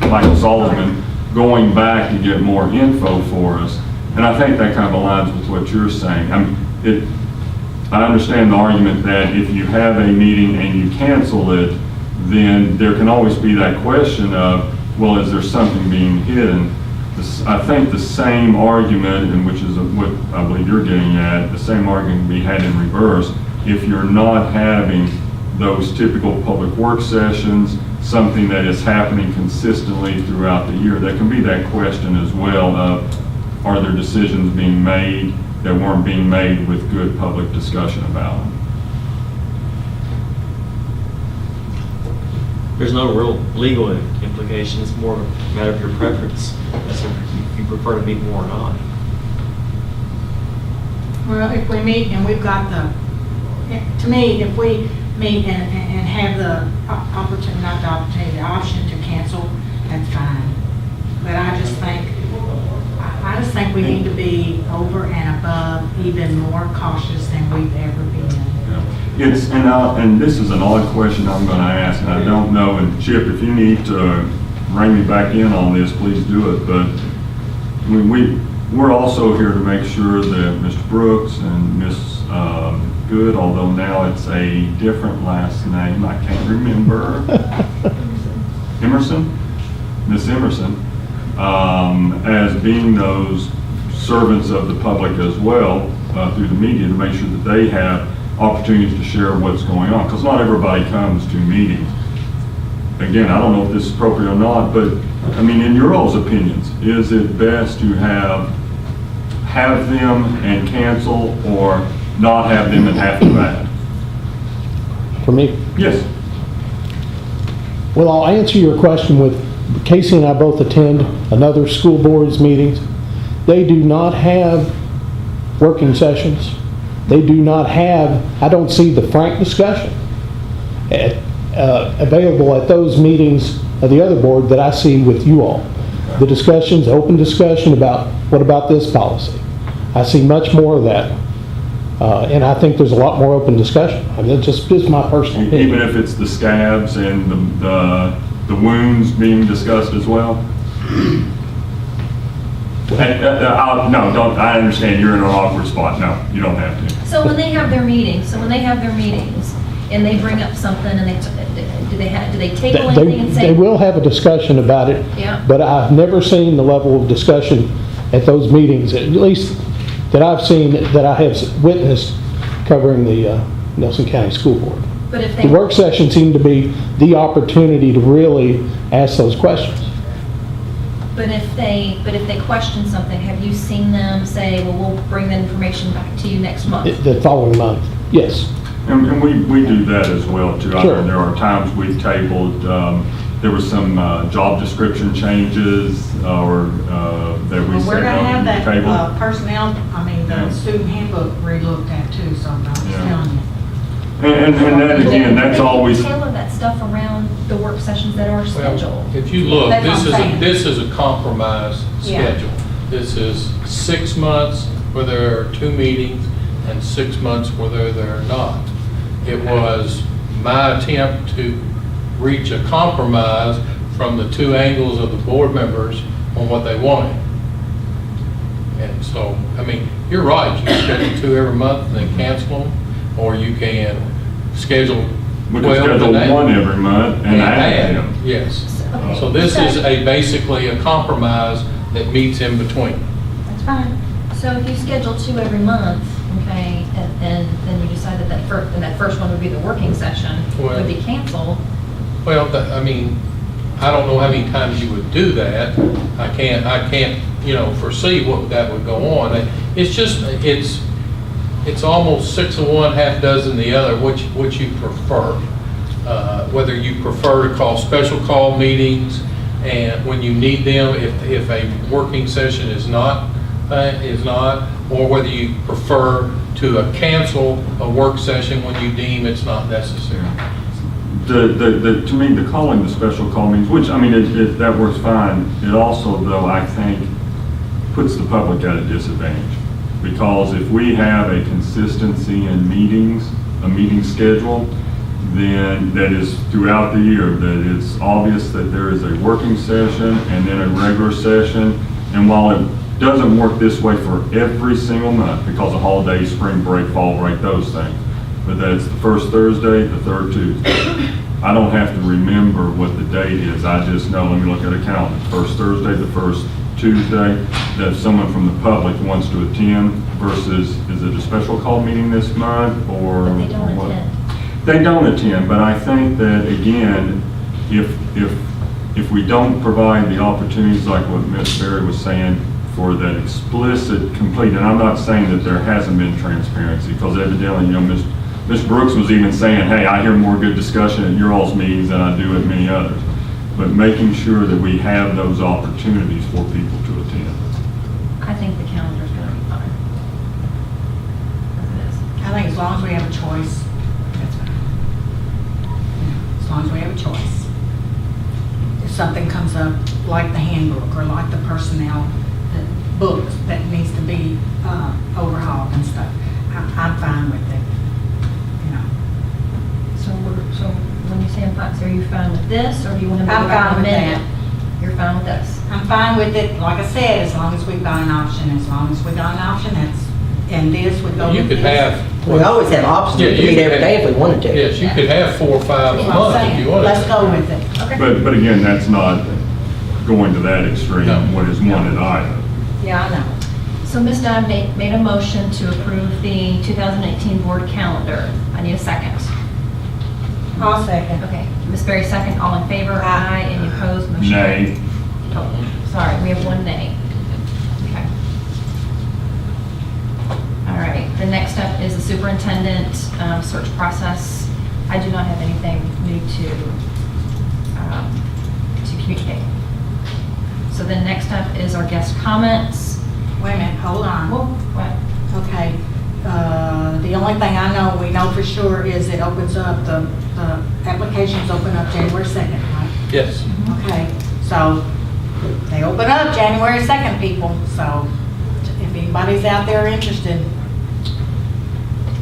Michael Solomon going back to get more info for us. And I think that kind of aligns with what you're saying. I understand the argument that if you have a meeting and you cancel it, then there can always be that question of, well, is there something being hidden? I think the same argument, and which is what I believe you're getting at, the same argument can be had in reverse. If you're not having those typical public work sessions, something that is happening consistently throughout the year, there can be that question as well of, are there decisions being made that weren't being made with good public discussion about them? There's no real legal implication. It's more of a matter of your preference, as if you prefer to meet more or not. Well, if we meet and we've got to me, if we meet and have the opportunity, not the opportunity, the option to cancel, that's fine. But I just think we need to be over and above, even more cautious than we've ever been. And this is an odd question I'm going to ask, and I don't know, and Chip, if you need to rein me back in on this, please do it, but we're also here to make sure that Mr. Brooks and Ms. Good, although now it's a different last name, I can't remember. Emerson? Miss Emerson, as being those servants of the public as well, through the media, to make sure that they have opportunities to share what's going on, because not everybody comes to meetings. Again, I don't know if this is appropriate or not, but I mean, in your all's opinions, is it best to have them and cancel, or not have them and have to add? For me? Yes. Well, I'll answer your question with, Casey and I both attend another school board's meetings. They do not have working sessions. They do not have, I don't see the frank discussion available at those meetings of the other board that I see with you all. The discussions, open discussion about, what about this policy? I see much more of that. And I think there's a lot more open discussion. I mean, it's just my personal opinion. Even if it's the scabs and the wounds being discussed as well? No, I understand you're in an awkward spot. No, you don't have to. So when they have their meetings, and they bring up something, and do they table anything and say? They will have a discussion about it. Yeah. But I've never seen the level of discussion at those meetings, at least that I've seen, that I have witnessed covering the Nelson County School Board. But if The work session seemed to be the opportunity to really ask those questions. But if they question something, have you seen them say, well, we'll bring the information back to you next month? The following month, yes. And we do that as well too. Sure. There are times we've tabled, there were some job description changes or that we Well, we're said gonna have that table. personnel, the student handbook re-looked at too, so I'm just telling you. And that, again, that's always, They can tailor that stuff around the work sessions that are scheduled. Well, if you look, That's what I'm saying. this is a compromise Yeah. schedule. This is 6 months where there are 2 meetings and 6 months where there are not. It was my attempt to reach a compromise from the 2 angles of the board members on what they wanted. And so, I mean, you're right, you can schedule 2 every month and then cancel them, or you can schedule we 12 can schedule today. 1 every month and add them. Yes. Okay. So this is basically a compromise that meets in between. That's fine. So if you schedule 2 every month, okay, and then you decide that that first one would be the working session, Well- would be canceled. Well, I mean, I don't know how many times you would do that. I can't, foresee what that would go on. It's just, it's almost 6 of one, half dozen the other, which you prefer. Whether you prefer to call special call meetings and when you need them, if a working session is not, or whether you prefer to cancel a work session when you deem it's not necessary. To me, the calling the special call meetings, which, I mean, that works fine. It also, though, I think, puts the public at a disadvantage. Because if we have a consistency in meetings, a meeting schedule, then that is throughout the year, that it's obvious that there is a working session and then a regular session. And while it doesn't work this way for every single month, because of holidays, spring break, fall break, those things, but that's the first Thursday, the third Tuesday. I don't have to remember what the date is. I just know, let me look at a calendar. First Thursday, the first Tuesday, that if someone from the public wants to attend versus, is it a special call meeting this month or? But they don't what? attend. They don't attend, but I think that, again, if we don't provide the opportunities like what Ms. Berry was saying for that explicit, complete, and I'm not saying that there hasn't been transparency, because evidently, Ms. Brooks was even saying, hey, I hear more good discussion at your all's meetings than I do at many others. But making sure that we have those opportunities for people to attend. I think the calendar's gonna be fine. As it is. I think as long as we have a choice, that's fine. As long as we have a choice. If something comes up, like the handbook or like the personnel books that needs to be overhauled and stuff, I'm fine with it. So when you say I'm fine, so are you fine with this, or do you want to move I'm it back fine a with minute? that. You're fine with this? I'm fine with it, like I said, as long as we've got an option, that's, and this would go You with could this. have. We always have options. Yeah, We can you meet could every have- day if we wanted to. Yes, you could have 4 or 5 a That's what I'm month if saying. you wanted. Let's to. go with it. Okay. But again, that's not going to that extreme, No. what is wanted either. Yeah, I know. So Ms. Dunn made a motion to approve the 2018 board calendar. I need a second. I'll second. Okay, Ms. Berry, second. All in favor? Aye. Any opposed? Motion Nay. Oh, sorry, we have 1 nay. Okay. All right, the next step is the superintendent search process. I do not have anything new to communicate. So the next step is our guest comments. Wait a minute, hold on. Well, what? Okay, the only thing I know, we know for sure is it opens up, the applications open up January 2nd, right? Yes. Okay, so they open up January 2nd, people, so if anybody's out there interested.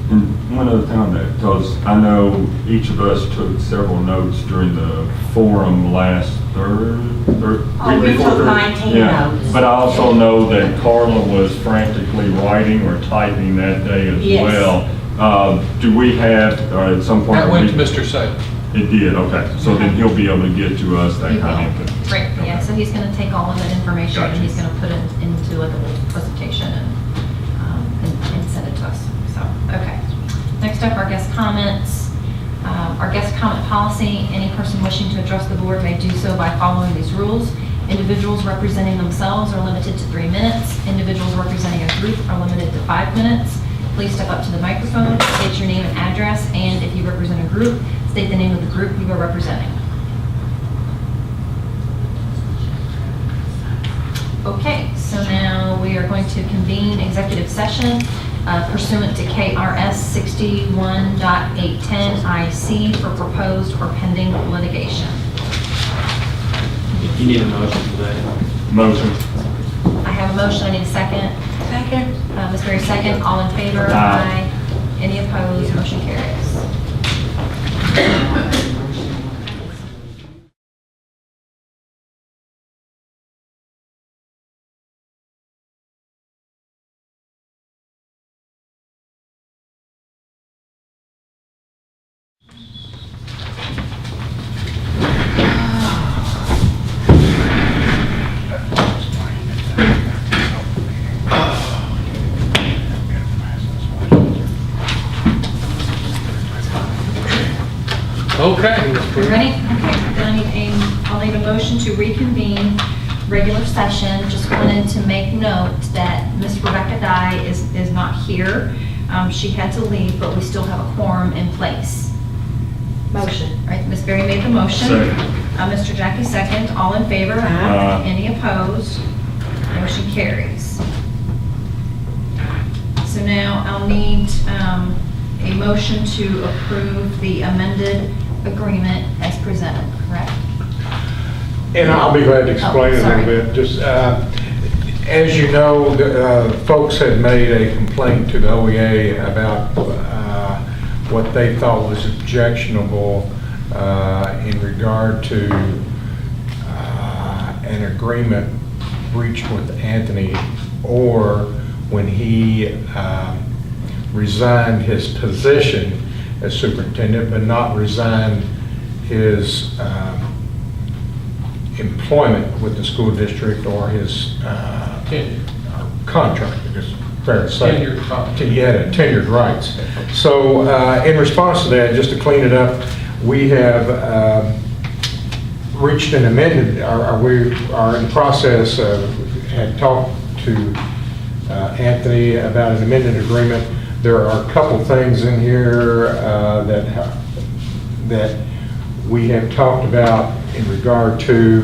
And one other thing on that, because I know each of us took several notes during the forum last We took 19 notes. But I also know that Carla was frantically writing or typing that day as Yes. well. Do we have, at some point? That went to Mr. Saylor. It did, okay. So then he'll be able to get to us that He kind of will. info. Great, yeah, so he's going to take all of that information and Gotcha. he's going to put it into like a little presentation and send it to us. So, okay. Next up, our guest comments. Our guest comment policy, any person wishing to address the board may do so by following these rules. Individuals representing themselves are limited to 3 minutes. Individuals representing a group are limited to 5 minutes. Please step up to the microphone, state your name and address, and if you represent a group, state the name of the group you are representing. Okay, so now we are going to convene executive session. pursuant to KRS 61.810 IC for proposed or pending litigation. You need a motion for that. Motion. I have a motion, I need a second. Second. Ms. Berry, second. All in favor? Aye. Any opposed? Motion carries. Okay. You ready? Okay, then I'll need a motion to reconvene regular session. Just wanted to make note that Miss Rebecca Dye is not here. She had to leave, but we still have a quorum in place. Motion. All right, Miss Berry made the motion. Second. Mr. Jackie second. All in favor? Aye. Any opposed? Motion carries. So now I'll need a motion to approve the amended agreement as presented, correct? And I'll be glad to explain Oh, a sorry. little bit. Just, as you know, folks had made a complaint to the OEA about what they thought was objectionable in regard to an agreement reached with Anthony, or when he resigned his position as superintendent, but not resigned his employment with the school district or his contract, I guess, fair to say. Tenured contract. He had tenured rights. So in response to that, just to clean it up, we have reached an amended, we are in the process of, had talked to Anthony about an amended agreement. There are a couple things in here that we have talked about in regard to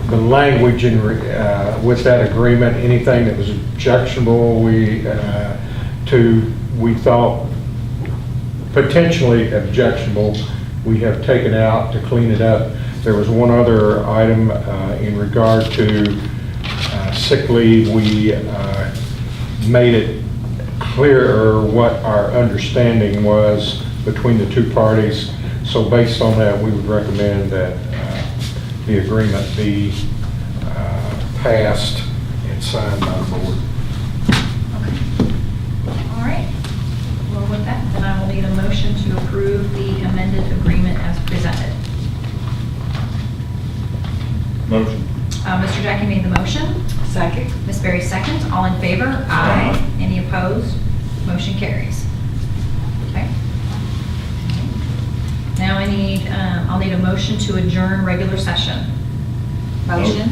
the language with that agreement. Anything that was objectionable, we thought potentially objectionable, we have taken out to clean it up. There was one other item in regard to sick leave. We made it clearer what our understanding was between the two parties. So based on that, we would recommend that the agreement be passed and signed by the board. All right. Well, with that, then I will need a motion to approve the amended agreement as presented. Motion. Mr. Jackie made the motion. Second. Ms. Berry second. All in favor? Aye. Any opposed? Motion carries. Okay. Now I'll need a motion to adjourn regular session. Motion.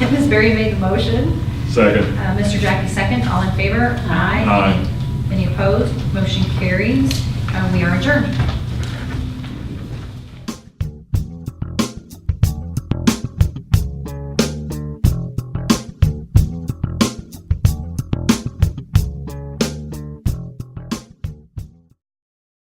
Ms. Berry made the motion. Second. Mr. Jackie second. All in favor? Aye. Any opposed? Motion carries. We are adjourned.